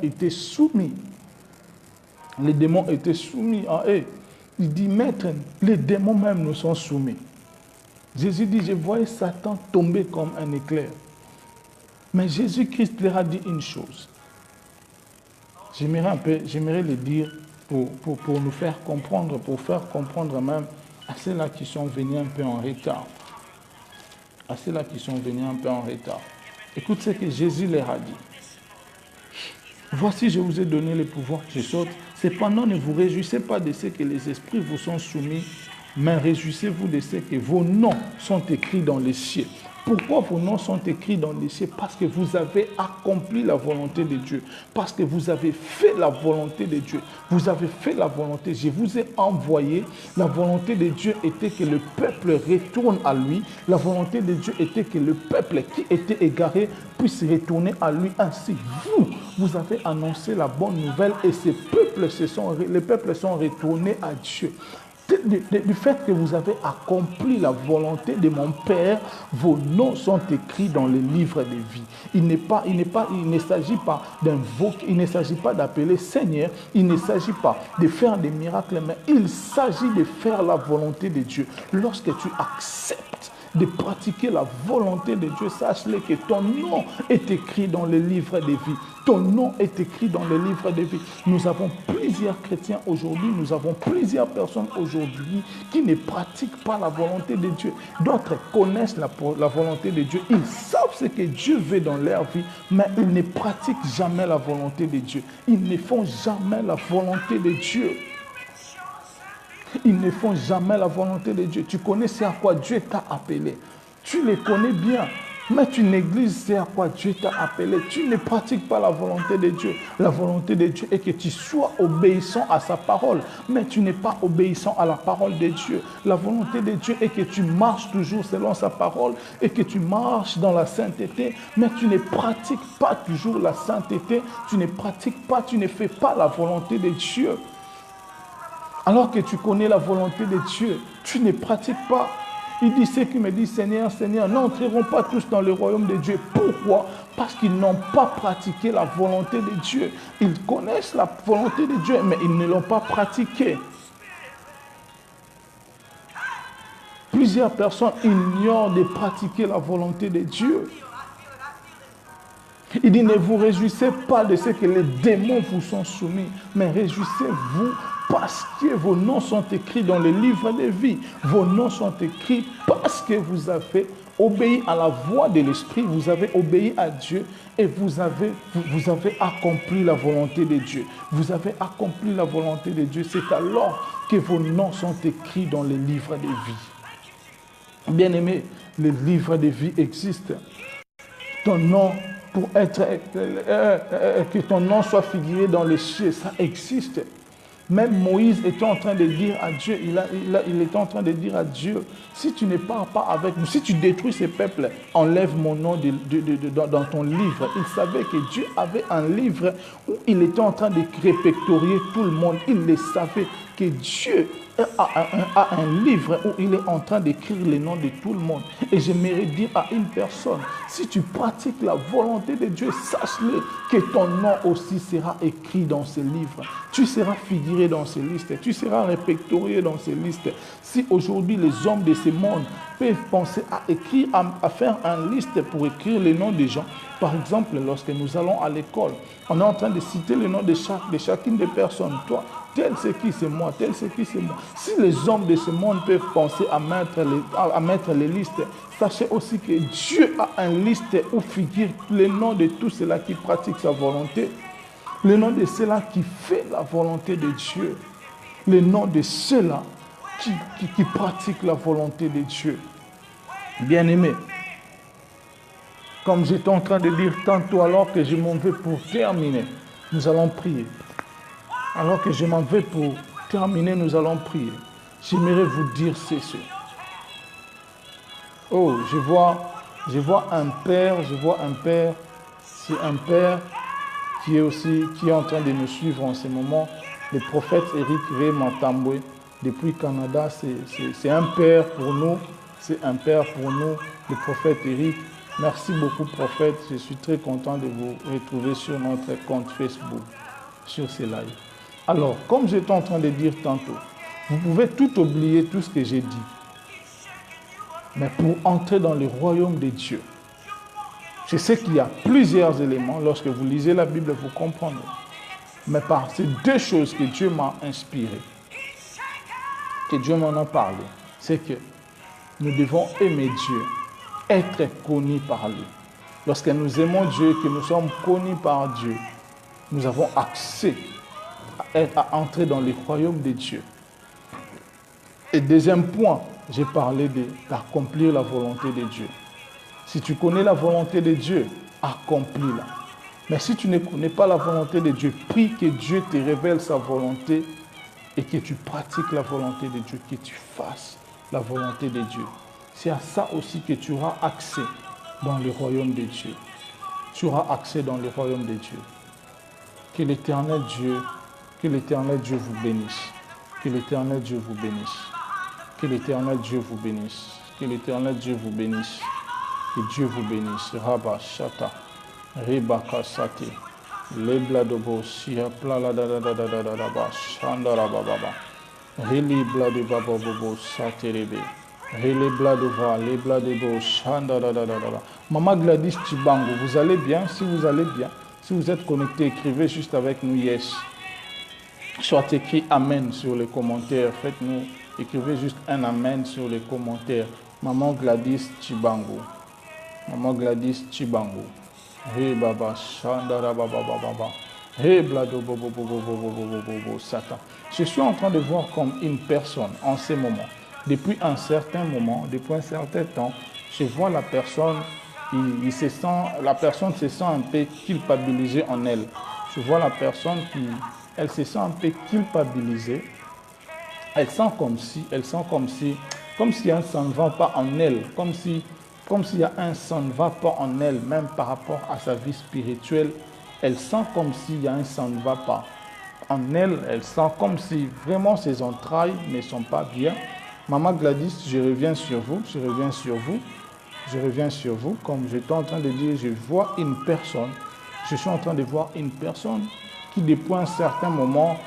étaient soumis. Les démons étaient soumis à eux. Il dit, Maître, les démons même nous sont soumis. Jésus dit, je voyais Satan tomber comme un éclair. Mais Jésus-Christ leur a dit une chose. J'aimerais le dire pour nous faire comprendre, pour faire comprendre même à ceux-là qui sont venus un peu en retard. À ceux-là qui sont venus un peu en retard. Écoute ce que Jésus leur a dit. Voici, je vous ai donné le pouvoir, je saute. Cependant, ne vous réjouissez pas de ce que les esprits vous sont soumis, mais réjouissez-vous de ce que vos noms sont écrits dans les cieux. Pourquoi vos noms sont écrits dans les cieux? Parce que vous avez accompli la volonté de Dieu. Parce que vous avez fait la volonté de Dieu. Vous avez fait la volonté. Je vous ai envoyé. La volonté de Dieu était que le peuple retourne à lui. La volonté de Dieu était que le peuple qui était égaré puisse retourner à lui. Ainsi, vous avez annoncé la bonne nouvelle et les peuples sont retournés à Dieu. Du fait que vous avez accompli la volonté de mon Père, vos noms sont écrits dans le livre de vie. Il ne s'agit pas d'invoquer, il ne s'agit pas d'appeler Seigneur, il ne s'agit pas de faire des miracles, mais il s'agit de faire la volonté de Dieu. Lorsque tu acceptes de pratiquer la volonté de Dieu, sache-le que ton nom est écrit dans le livre de vie. Ton nom est écrit dans le livre de vie. Nous avons plusieurs chrétiens aujourd'hui, nous avons plusieurs personnes aujourd'hui qui ne pratiquent pas la volonté de Dieu. D'autres connaissent la volonté de Dieu. Ils savent ce que Dieu veut dans leur vie, mais ils ne pratiquent jamais la volonté de Dieu. Ils ne font jamais la volonté de Dieu. Ils ne font jamais la volonté de Dieu. Tu connais ce à quoi Dieu t'a appelé. Tu les connais bien, mais tu négliges ce à quoi Dieu t'a appelé. Tu ne pratiques pas la volonté de Dieu. La volonté de Dieu est que tu sois obéissant à sa parole, mais tu n'es pas obéissant à la parole de Dieu. La volonté de Dieu est que tu marches toujours selon sa parole et que tu marches dans la sainteté, mais tu ne pratiques pas toujours la sainteté. Tu ne pratiques pas, tu ne fais pas la volonté de Dieu. Alors que tu connais la volonté de Dieu, tu ne pratiques pas. Il dit, ceux qui me disent Seigneur, Seigneur, n'entreront pas tous dans le royaume de Dieu. Pourquoi? Parce qu'ils n'ont pas pratiqué la volonté de Dieu. Ils connaissent la volonté de Dieu, mais ils ne l'ont pas pratiquée. Plusieurs personnes ignorent de pratiquer la volonté de Dieu. Il dit, ne vous réjouissez pas de ce que les démons vous sont soumis, mais réjouissez-vous parce que vos noms sont écrits dans le livre de vie. Vos noms sont écrits parce que vous avez obéi à la voix de l'Esprit, vous avez obéi à Dieu et vous avez accompli la volonté de Dieu. Vous avez accompli la volonté de Dieu. C'est alors que vos noms sont écrits dans le livre de vie. Bien-aimé, le livre de vie existe. Ton nom, pour que ton nom soit figuré dans les cieux, ça existe. Même Moïse était en train de dire à Dieu, il était en train de dire à Dieu, si tu ne pars pas avec nous, si tu détruis ces peuples, enlève mon nom dans ton livre. Il savait que Dieu avait un livre où il était en train de répertorier tout le monde. Il le savait que Dieu a un livre où il est en train d'écrire les noms de tout le monde. Et j'aimerais dire à une personne, si tu pratiques la volonté de Dieu, sache-le que ton nom aussi sera écrit dans ce livre. Tu seras figuré dans ces listes, tu seras répertorié dans ces listes. Si aujourd'hui les hommes de ce monde peuvent penser à écrire, à faire une liste pour écrire les noms des gens, par exemple, lorsque nous allons à l'école, on est en train de citer le nom de chacune des personnes. Toi, tel c'est qui, c'est moi, tel c'est qui, c'est moi. Si les hommes de ce monde peuvent penser à mettre les listes, sachez aussi que Dieu a une liste où figurent les noms de tous ceux-là qui pratiquent sa volonté, le nom de ceux-là qui fait la volonté de Dieu, le nom de ceux-là qui pratiquent la volonté de Dieu. Bien-aimés, Comme j'étais en train de dire tantôt, alors que je m'en vais pour terminer, nous allons prier. Alors que je m'en vais pour terminer, nous allons prier. J'aimerais vous dire ceci. Oh, je vois un père, c'est un père qui est en train de nous suivre en ce moment. Le prophète Eric V. Mantambwe, depuis Canada, c'est un père pour nous. C'est un père pour nous, le prophète Eric. Merci beaucoup, prophète. Je suis très content de vous retrouver sur notre compte Facebook, sur ces lives. Alors, comme j'étais en train de dire tantôt, vous pouvez tout oublier, tout ce que j'ai dit. Mais pour entrer dans le royaume de Dieu, je sais qu'il y a plusieurs éléments. Lorsque vous lisez la Bible, vous comprendrez. Mais par ces deux choses que Dieu m'a inspiré, que Dieu m'en a parlé, c'est que nous devons aimer Dieu, être connus par lui. Lorsque nous aimons Dieu, que nous sommes connus par Dieu, nous avons accès à entrer dans le royaume de Dieu. Et deuxième point, j'ai parlé d'accomplir la volonté de Dieu. Si tu connais la volonté de Dieu, accomplis-la. Mais si tu ne connais pas la volonté de Dieu, prie que Dieu te révèle sa volonté et que tu pratiques la volonté de Dieu, que tu fasses la volonté de Dieu. C'est à ça aussi que tu auras accès dans le royaume de Dieu. Tu auras accès dans le royaume de Dieu. Que l'Éternel Dieu vous bénisse. Que l'Éternel Dieu vous bénisse. Que l'Éternel Dieu vous bénisse. Que l'Éternel Dieu vous bénisse. Que Dieu vous bénisse. Rabba Shata. Rebaka Sati. Lebladobo Sia Plala Dadadadadadaba. Shandarababa. Reli Bladobabo Saterebe. Reli Bladova. Lebladebo Shandarababa. Maman Gladys Chibango, vous allez bien? Si vous allez bien, si vous êtes connecté, écrivez juste avec nous yes. Soit écrit Amen sur les commentaires. Faites-nous, écrivez juste un Amen sur les commentaires. Maman Gladys Chibango. Maman Gladys Chibango. Hey Baba, Shandara Baba Baba. Hey Blado Bobo Bobo Bobo Bobo Satan. Je suis en train de voir comme une personne en ce moment. Depuis un certain moment, depuis un certain temps, je vois la personne, la personne se sent un peu culpabilisée en elle. Je vois la personne elle se sent un peu culpabilisée. Elle sent comme si un sang ne va pas en elle, comme s'il y a un sang ne va pas en elle, même par rapport à sa vie spirituelle. Elle sent comme s'il y a un sang ne va pas en elle. Elle sent comme si vraiment ses entrailles ne sont pas bien. Maman Gladys, je reviens sur vous. Comme j'étais en train de dire, je suis en train de voir une personne qui, depuis un certain moment,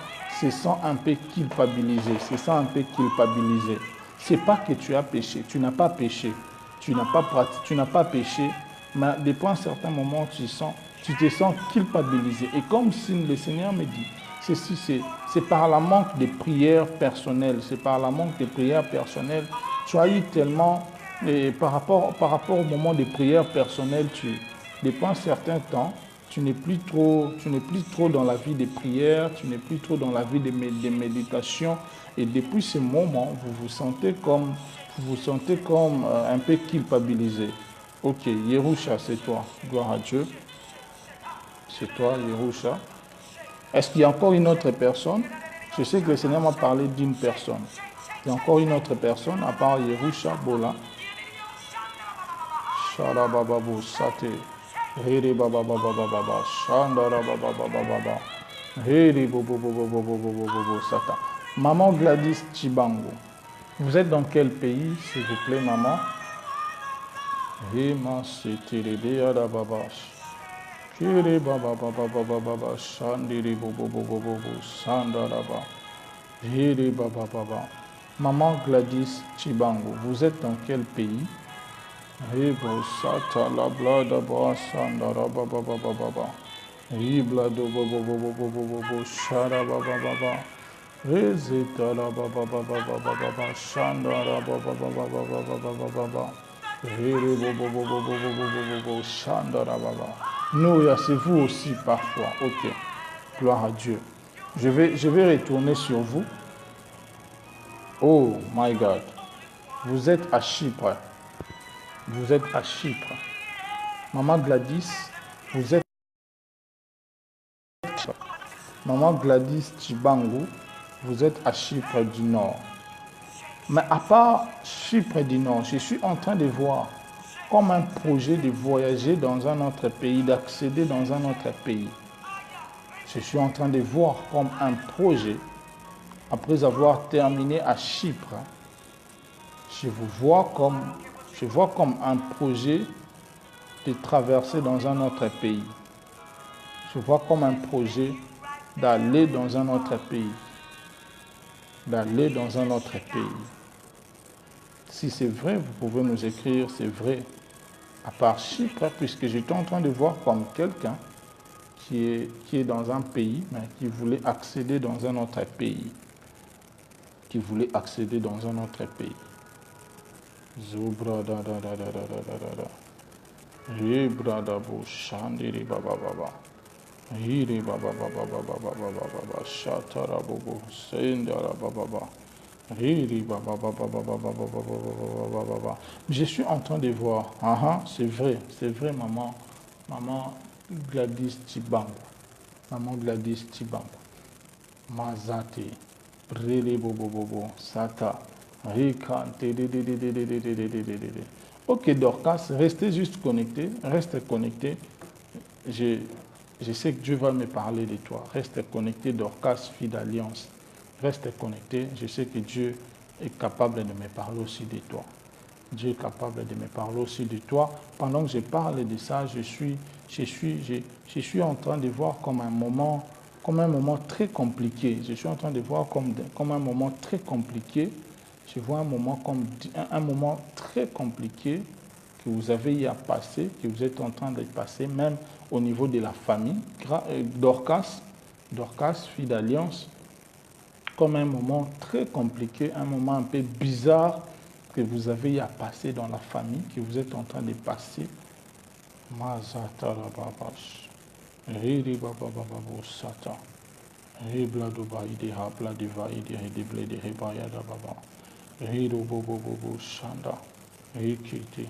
se sent un peu culpabilisée. Ce n'est pas que tu as péché, tu n'as pas péché. Tu n'as pas péché, mais depuis un certain moment, tu te sens culpabilisé. Et comme si le Seigneur me dit, c'est par la manque de prières personnelles. Tu as eu tellement, et par rapport au moment des prières personnelles, depuis un certain temps, tu n'es plus trop dans la vie des prières, tu n'es plus trop dans la vie des méditations. Et depuis ce moment, vous vous sentez comme un peu culpabilisé. Ok, Yerusha, c'est toi. Gloire à Dieu. C'est toi, Yerusha. Est-ce qu'il y a encore une autre personne? Je sais que le Seigneur m'a parlé d'une personne. Il y a encore une autre personne, à part Yerusha, Bola. Sharabababo, Sate. Hiri Baba Baba Baba. Shandara Baba Baba Baba. Hiri Bobo Bobo Bobo Bobo Sata. Maman Gladys Chibango. Vous êtes dans quel pays, s'il vous plaît, maman? Hima Sitirebe Adababash. Kiri Baba Baba Baba Baba. Shandiri Bobo Bobo Bobo. Sandaraba. Hiri Baba Baba. Maman Gladys Chibango, vous êtes dans quel pays? Hebo Sata la Blada Ba Sandaraba Baba Baba Baba. Hiblado Bobo Bobo Bobo Bobo. Sharaba Baba Baba. Rezeta la Baba Baba Baba Baba. Shandara Baba Baba Baba Baba Baba. Hiri Bobo Bobo Bobo Bobo Bobo. Shandara Baba. Nous, c'est vous aussi parfois. Ok. Gloire à Dieu. Je vais retourner sur vous. Oh my God. Vous êtes à Chypre. Maman Gladys, vous êtes... Maman Gladys Chibangu, vous êtes à Chypre du Nord. Mais à part Chypre du Nord, je suis en train de voir comme un projet de voyager dans un autre pays, d'accéder dans un autre pays. Je suis en train de voir comme un projet, après avoir terminé à Chypre, je vois comme un projet de traverser dans un autre pays. Je vois comme un projet d'aller dans un autre pays. D'aller dans un autre pays. Si c'est vrai, vous pouvez nous écrire, c'est vrai. À part Chypre, puisque j'étais en train de voir comme quelqu'un qui est dans un pays, mais qui voulait accéder dans un autre pays. Qui voulait accéder dans un autre pays. Zubra da da da da da da da da. Ribra da bo shandiri baba baba. Hiri baba baba baba baba baba. Shatara bobo sendara baba baba. Hiri baba baba baba baba baba baba. Je suis en train de voir. C'est vrai maman. Maman Gladys Chibangu. Maman Gladys Chibangu. Mazate. Rele bobo bobo. Sata. Ok, Dorcas, restez juste connectés, reste connecté. Je sais que Dieu va me parler de toi. Reste connecté, Dorcas, fille d'alliance. Reste connecté. Je sais que Dieu est capable de me parler aussi de toi. Dieu est capable de me parler aussi de toi. Pendant que je parle de ça, je suis en train de voir comme un moment très compliqué. Je suis en train de voir comme un moment très compliqué. Je vois un moment très compliqué que vous avez eu à passer, que vous êtes en train de passer, même au niveau de la famille. Dorcas, fille d'alliance, comme un moment très compliqué, un moment un peu bizarre que vous avez eu à passer dans la famille, que vous êtes en train de passer. Rido bobo bobo shanda, rikiti,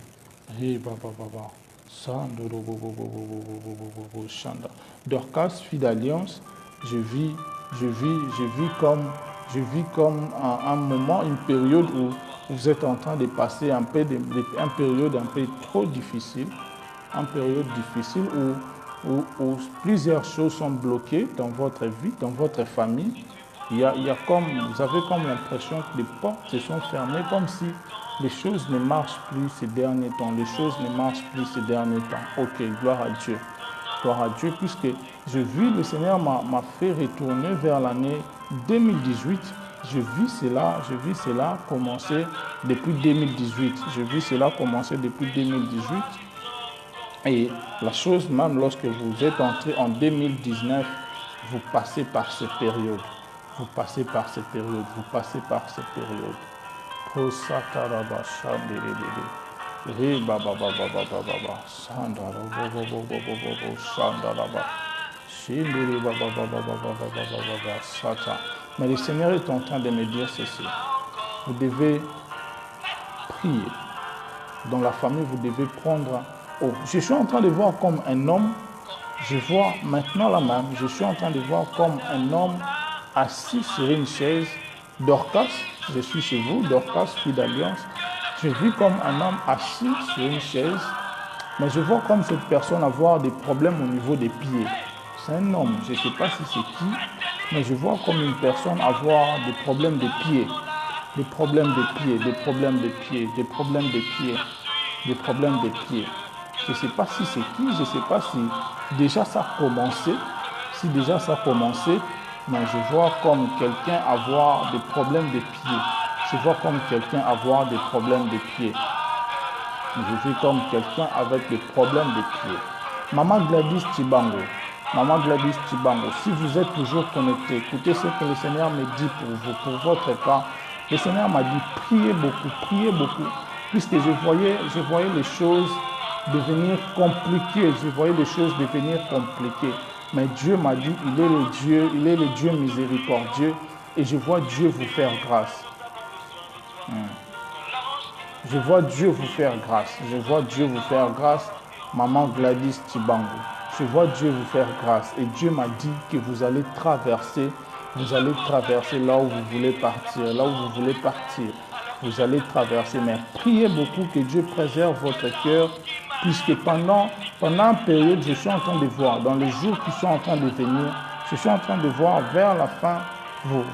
riba baba, sando bobo bobo shanda. Dorcas, fille d'alliance, je vis comme un moment, une période où vous êtes en train de passer une période un peu trop difficile, une période difficile où plusieurs choses sont bloquées dans votre vie, dans votre famille. Vous avez comme l'impression que les portes se sont fermées, comme si les choses ne marchent plus ces derniers temps. Les choses ne marchent plus ces derniers temps. Ok, gloire à Dieu. Gloire à Dieu, puisque le Seigneur m'a fait retourner vers l'année 2018. Je vis cela commencer depuis 2018. Je vis cela commencer depuis 2018. Et la chose, même lorsque vous êtes entré en 2019, vous passez par cette période. Vous passez par cette période. Vous passez par cette période. Mais le Seigneur est en train de me dire ceci. Vous devez prier. Dans la famille, vous devez prendre... Oh, je suis en train de voir comme un homme. Je vois maintenant la même. Je suis en train de voir comme un homme assis sur une chaise. Dorcas, je suis chez vous, Dorcas, fille d'alliance. Je vis comme un homme assis sur une chaise, mais je vois comme cette personne avoir des problèmes au niveau des pieds. C'est un homme, je ne sais pas si c'est qui, mais je vois comme une personne avoir des problèmes de pieds. Des problèmes de pieds, des problèmes de pieds, des problèmes de pieds, des problèmes de pieds. Je ne sais pas si c'est qui, je ne sais pas si déjà ça a commencé. Si déjà ça a commencé, mais je vois comme quelqu'un avoir des problèmes de pieds. Je vois comme quelqu'un avoir des problèmes de pieds. Je vis comme quelqu'un avec des problèmes de pieds. Maman Gladys Chibangu, si vous êtes toujours connecté, écoutez ce que le Seigneur me dit pour vous, pour votre cas. Le Seigneur m'a dit, priez beaucoup, puisque je voyais les choses devenir compliquées. Mais Dieu m'a dit, il est le Dieu miséricordieux et je vois Dieu vous faire grâce. Je vois Dieu vous faire grâce. Maman Gladys Tibango, je vois Dieu vous faire grâce et Dieu m'a dit que vous allez traverser là où vous voulez partir, Vous allez traverser, mais priez beaucoup que Dieu préserve votre cœur, puisque pendant une période, je suis en train de voir, dans les jours qui sont en train de venir, je suis en train de voir vers la fin, vous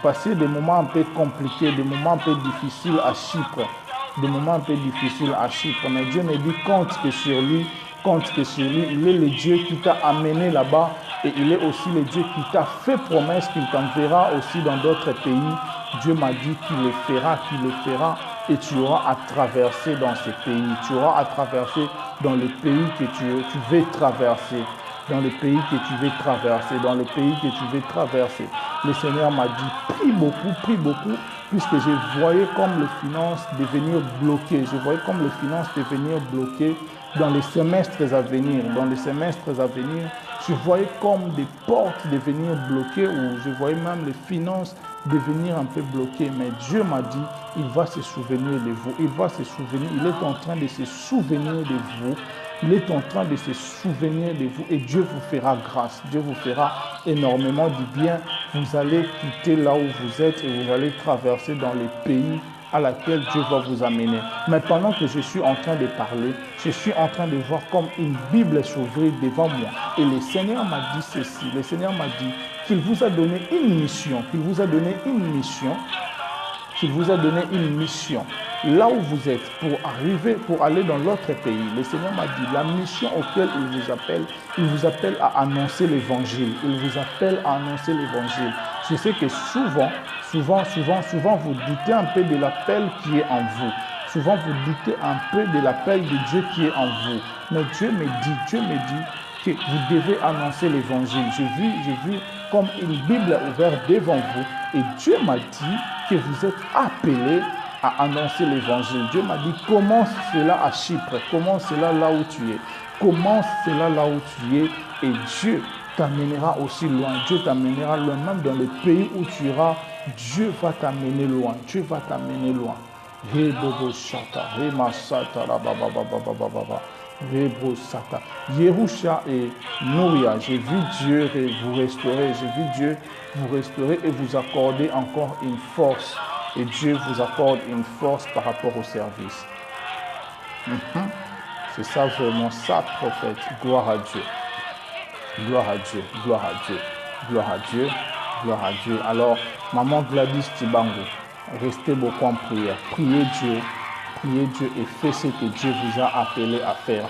passez des moments un peu compliqués, des moments un peu difficiles à Chypre. Mais Dieu me dit, compte que sur lui, il est le Dieu qui t'a amené là-bas et il est aussi le Dieu qui t'a fait promesse qu'il t'enverra aussi dans d'autres pays. Dieu m'a dit qu'il le fera et tu auras à traverser dans ces pays. Tu auras à traverser dans le pays que tu veux traverser. Le Seigneur m'a dit, prie beaucoup, puisque je voyais comme les finances devenir bloquées. Dans les semestres à venir. Je voyais comme des portes devenir bloquées, ou je voyais même les finances devenir un peu bloquées. Mais Dieu m'a dit, il va se souvenir de vous. Il est en train de se souvenir de vous. Et Dieu vous fera grâce. Dieu vous fera énormément du bien. Vous allez quitter là où vous êtes et vous allez traverser dans les pays à laquelle Dieu va vous amener. Mais pendant que je suis en train de parler, je suis en train de voir comme une Bible s'ouvrir devant moi. Et le Seigneur m'a dit ceci. Le Seigneur m'a dit qu'il vous a donné une mission. Là où vous êtes, pour aller dans l'autre pays. Le Seigneur m'a dit, la mission auquel il vous appelle à annoncer l'évangile. Je sais que souvent, vous doutez un peu de l'appel qui est en vous. Mais Dieu me dit que vous devez annoncer l'évangile. J'ai vu comme une Bible ouverte devant vous et Dieu m'a dit que vous êtes appelés à annoncer l'évangile. Dieu m'a dit, commence cela à Chypre, commence cela là où tu es, et Dieu t'amènera aussi loin. Même dans le pays où tu iras, Dieu va t'amener loin. Yerusha et Nouria, j'ai vu Dieu vous restaurer, et vous accorder encore une force. Et Dieu vous accorde une force par rapport au service. C'est ça vraiment ça, prophète. Gloire à Dieu. Alors, maman Gladys Tibango, restez beaucoup en prière. Priez Dieu et faites ce que Dieu vous a appelé à faire.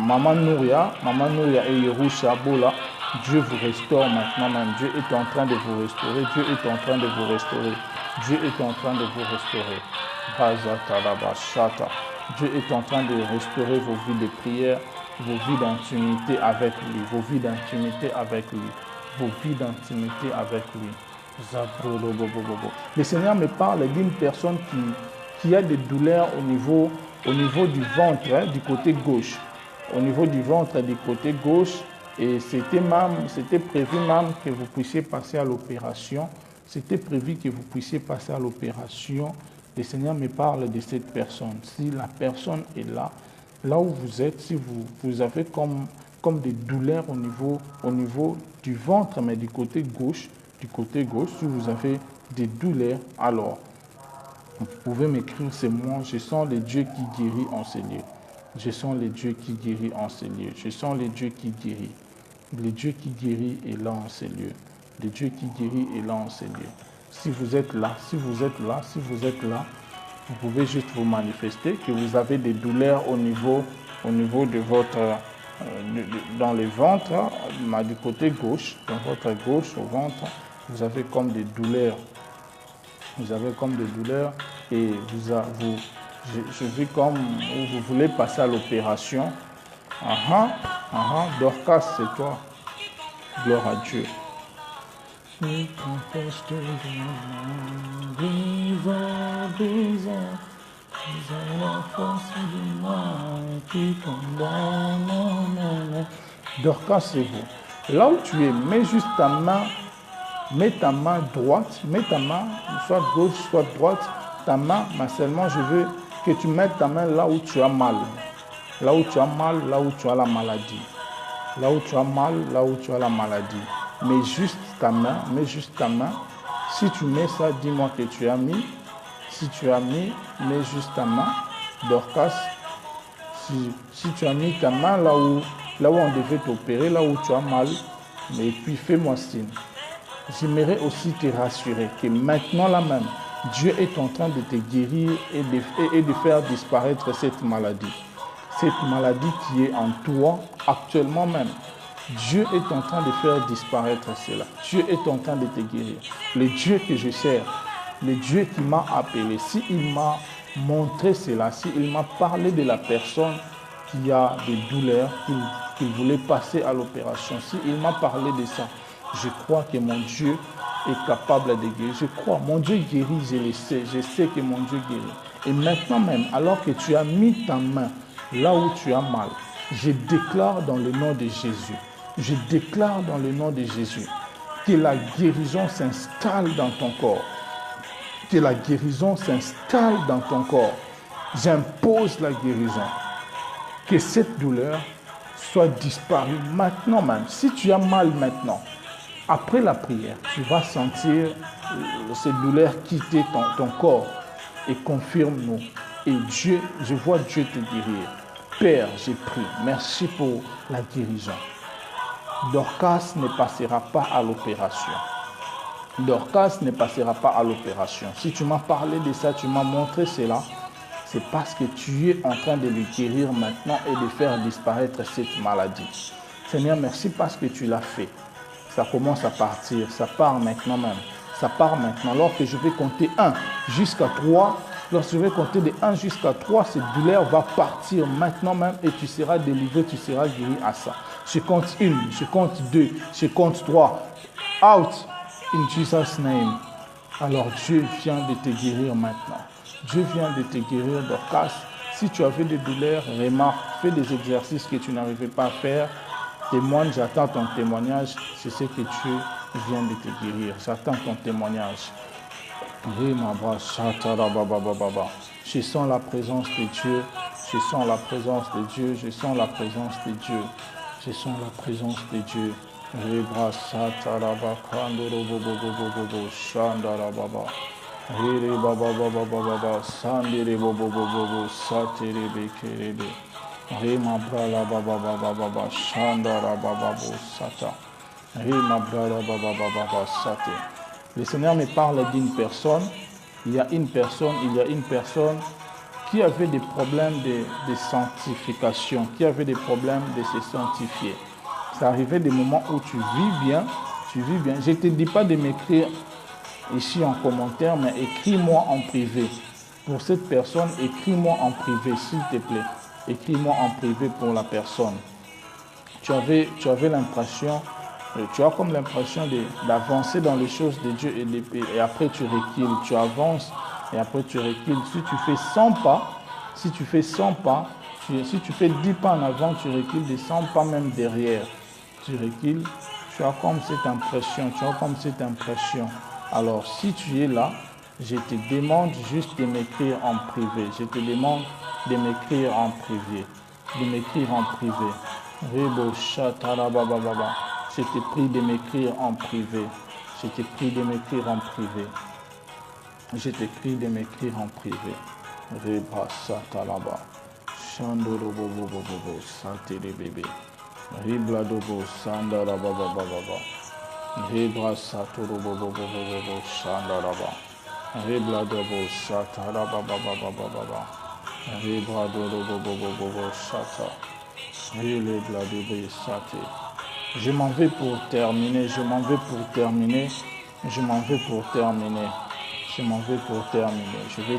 Maman Nouria et Yerusha Bola, Dieu vous restaure maintenant même. Dieu est en train de vous restaurer. Dieu est en train de restaurer vos vies de prière, vos vies d'intimité avec lui. Le Seigneur me parle d'une personne qui a des douleurs au niveau du ventre, du côté gauche. Et c'était prévu même que vous puissiez passer à l'opération. Le Seigneur me parle de cette personne. Si la personne est là où vous êtes, si vous avez comme des douleurs au niveau du ventre, mais du côté gauche, si vous avez des douleurs, alors vous pouvez m'écrire, c'est moi, je sens le Dieu qui guérit en ces lieux. Le Dieu qui guérit est là en ces lieux. Si vous êtes là, vous pouvez juste vous manifester que vous avez des douleurs au niveau de votre, dans le ventre, du côté gauche, dans votre gauche, au ventre, vous avez comme des douleurs. Et je vis comme vous voulez passer à l'opération. Dorcas, c'est toi. Gloire à Dieu. Dorcas, c'est vous. Là où tu es, mets juste ta main. Mets ta main droite, soit gauche, soit droite, ta main, mais seulement je veux que tu mettes ta main là où tu as mal. Là où tu as mal, là où tu as la maladie. Là où tu as mal, là où tu as la maladie. Mets juste ta main. Si tu mets ça, dis-moi que tu as mis. Si tu as mis, mets juste ta main. Dorcas, si tu as mis ta main là où on devait t'opérer, là où tu as mal, et puis fais-moi signe. J'aimerais aussi te rassurer que maintenant là même, Dieu est en train de te guérir et de faire disparaître cette maladie. Cette maladie qui est en toi actuellement même. Dieu est en train de faire disparaître cela. Dieu est en train de te guérir. Le Dieu que je sers, le Dieu qui m'a appelé, s'il m'a montré cela, s'il m'a parlé de la personne qui a des douleurs, qu'il voulait passer à l'opération, s'il m'a parlé de ça, je crois que mon Dieu est capable de guérir. Je crois, mon Dieu guérit, je le sais. Je sais que mon Dieu guérit. Et maintenant même, alors que tu as mis ta main là où tu as mal, je déclare dans le nom de Jésus, je déclare dans le nom de Jésus que la guérison s'installe dans ton corps. Que la guérison s'installe dans ton corps. J'impose la guérison. Que cette douleur soit disparue maintenant même. Si tu as mal maintenant, après la prière, tu vas sentir cette douleur quitter ton corps. Et confirme-nous. Et Dieu, je vois Dieu te guérir. Père, j'ai prié. Merci pour la guérison. Dorcas ne passera pas à l'opération. Dorcas ne passera pas à l'opération. Si tu m'as parlé de ça, tu m'as montré cela, c'est parce que tu es en train de le guérir maintenant et de faire disparaître cette maladie. Seigneur, merci parce que tu l'as fait. Ça commence à partir, ça part maintenant même. Ça part maintenant. Lorsque je vais compter 1 jusqu'à 3, lorsque je vais compter de 1 jusqu'à 3, cette douleur va partir maintenant même et tu seras délivré, tu seras guéri à ça. Je compte 1, je compte 2, je compte 3. Out in Jesus' name. Alors Dieu vient de te guérir maintenant. Dieu vient de te guérir, Dorcas. Si tu avais des douleurs, remarque, fais des exercices que tu n'arrivais pas à faire. Témoigne, j'attends ton témoignage. Je sais que Dieu vient de te guérir. J'attends ton témoignage. Je sens la présence de Dieu. Je sens la présence de Dieu. Je sens la présence de Dieu. Je sens la présence de Dieu. Le Seigneur me parle d'une personne. Il y a une personne qui avait des problèmes de sanctification, qui avait des problèmes de se sanctifier. Ça arrivait des moments où tu vis bien. Je ne te dis pas de m'écrire ici en commentaire, mais écris-moi en privé. Pour cette personne, écris-moi en privé, s'il te plaît. Écris-moi en privé pour la personne. Tu avais l'impression, tu as comme l'impression d'avancer dans les choses de Dieu et après tu recules. Tu avances et après tu recules. Si tu fais 100 pas, si tu fais 10 pas en avant, tu recules de 100 pas même derrière. Tu recules, tu as comme cette impression. Alors, si tu es là, je te demande juste de m'écrire en privé. Je te demande de m'écrire en privé. Je te prie de m'écrire en privé. Je te prie de m'écrire en privé. Reba satalaba. Shandoro bobo bobo satele bébé. Ribla dobo sandara baba baba. Ribra satoro bobo bobo shandaraba. Ribla dobo satara baba baba. Ribra dobo bobo sata. Ribla dobo sate. Je m'en vais pour terminer. Je vais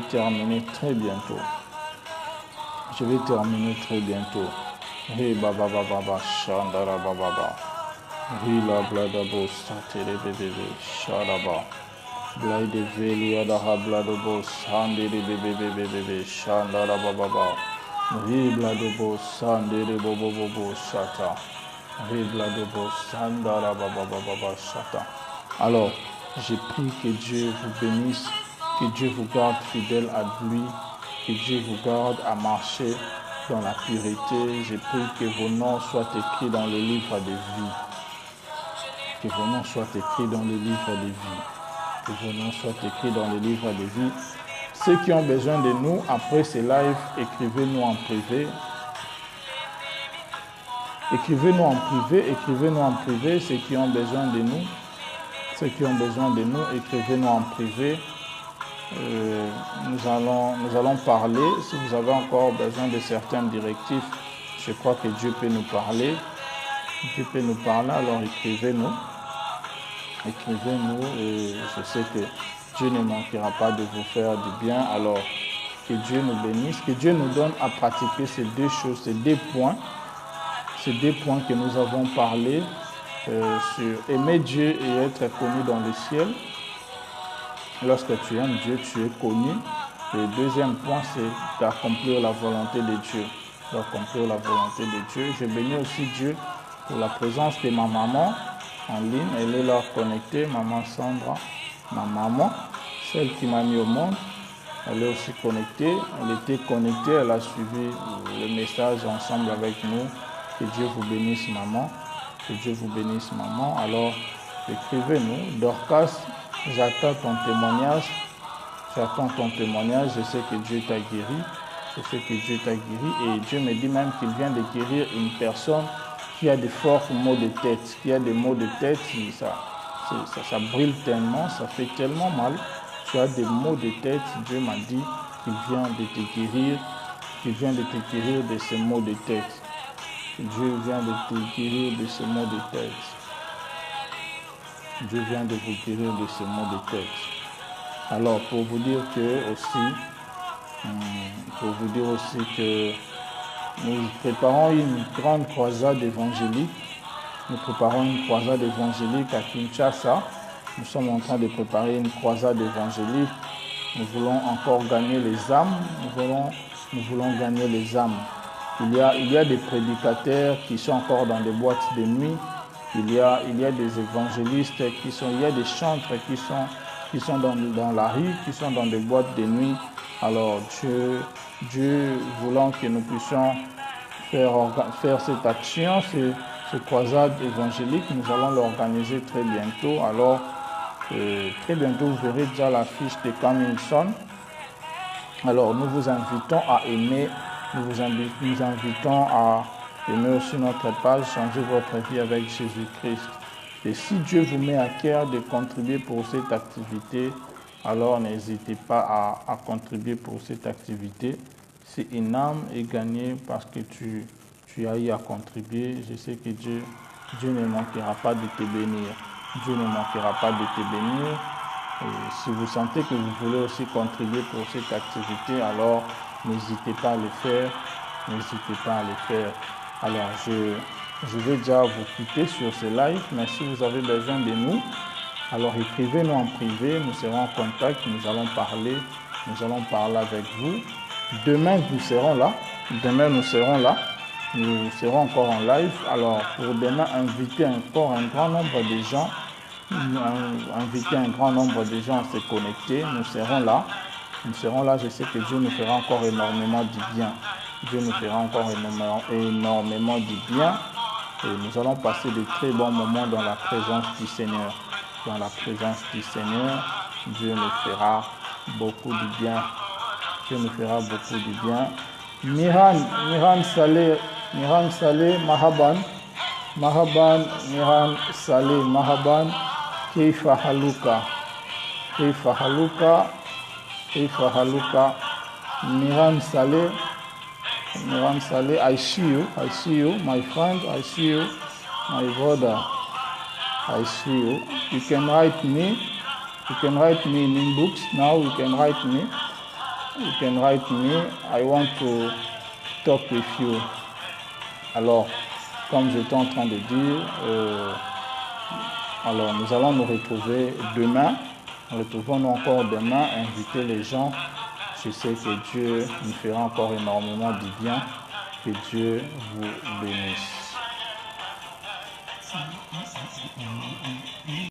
terminer très bientôt. Hey baba baba shandara baba. Hila blada bo satere bebe sharaba. Blade velia da hablado bo sandere bebe shandara baba. Hibla de bo sandere bobo shata. Hibla de bo sandara baba shata. Alors, j'ai prie que Dieu vous bénisse, que Dieu vous garde fidèle à lui Que Dieu vous garde à marcher dans la pureté. Je prie que vos noms soient écrits dans le livre de vie. Que vos noms soient écrits dans le livre de vie. Que vos noms soient écrits dans le livre de vie. Ceux qui ont besoin de nous, après ce live, écrivez-nous en privé. Écrivez-nous en privé, écrivez-nous en privé, ceux qui ont besoin de nous. Ceux qui ont besoin de nous, écrivez-nous en privé. Nous allons parler. Si vous avez encore besoin de certaines directives, je crois que Dieu peut nous parler. Dieu peut nous parler, alors écrivez-nous. Écrivez-nous et je sais que Dieu ne manquera pas de vous faire du bien. Alors que Dieu nous bénisse, que Dieu nous donne à pratiquer ces deux choses, ces deux points que nous avons parlé sur aimer Dieu et être connu dans le ciel. Lorsque tu aimes Dieu, tu es connu. Le deuxième point, c'est d'accomplir la volonté de Dieu. D'accomplir la volonté de Dieu. Je bénis aussi Dieu pour la présence de ma maman en ligne. Elle est là connectée, maman Sandra, ma maman, celle qui m'a mis au monde. Elle est aussi connectée. Elle était connectée, elle a suivi le message ensemble avec nous. Que Dieu vous bénisse, maman. Que Dieu vous bénisse, maman. Alors, écrivez-nous. Dorcas, j'attends ton témoignage. J'attends ton témoignage. Je sais que Dieu t'a guéri. Je sais que Dieu t'a guéri. Et Dieu me dit même qu'il vient de guérir une personne qui a des forts maux de tête. Qui a des maux de tête. Ça brûle tellement. Ça fait tellement mal. Tu as des maux de tête. Dieu m'a dit qu'il vient de te guérir. Qu'il vient de te guérir de ces maux de tête. Dieu vient de te guérir de ces maux de tête. Dieu vient de vous guérir de ces maux de tête. Alors, pour vous dire aussi que nous préparons une grande croisade évangélique. Nous préparons une croisade évangélique à Kinshasa. Nous sommes en train de préparer une croisade évangélique. Nous voulons encore gagner les âmes. Nous voulons gagner les âmes. Il y a des prédicateurs qui sont encore dans des boîtes de nuit. Il y a des évangélistes il y a des chantres qui sont dans la rue, qui sont dans des boîtes de nuit. Alors Dieu voulant que nous puissions faire cette action, cette croisade évangélique, nous allons l'organiser très bientôt. Alors très bientôt vous verrez déjà la fiche de Camilson. Alors nous vous invitons à aimer. Nous vous invitons à aimer aussi notre page, changer votre vie avec Jésus-Christ. Et si Dieu vous met à cœur de contribuer pour cette activité, alors n'hésitez pas à contribuer pour cette activité. Si une âme est gagnée parce que tu as eu à contribuer, je sais que Dieu ne manquera pas de te bénir. Dieu ne manquera pas de te bénir. Et si vous sentez que vous voulez aussi contribuer pour cette activité, alors n'hésitez pas à le faire. N'hésitez pas à le faire. Alors, je vais déjà vous quitter sur ce live, mais si vous avez besoin de nous, alors écrivez-nous en privé, nous serons en contact, nous allons parler avec vous. Demain, nous serons là. Nous serons encore en live. Alors, pour demain, inviter encore un grand nombre de gens. Inviter un grand nombre de gens à se connecter. Nous serons là. Je sais que Dieu nous fera encore énormément du bien. Dieu nous fera encore énormément du bien. Et nous allons passer de très bons moments dans la présence du Seigneur. Dans la présence du Seigneur, Dieu nous fera beaucoup du bien. Dieu nous fera beaucoup du bien. Miran Saleh, Mahaban. Miran Saleh, Mahaban. Keifa Haluka. Miran Saleh, I see you, my friend, I see you, my brother, I see you. You can write me in inbox now, you can write me, I want to talk with you. Alors, comme j'étais en train de dire, alors nous allons nous retrouver demain, retrouvons-nous encore demain, inviter les gens. Je sais que Dieu nous fera encore énormément du bien. Que Dieu vous bénisse.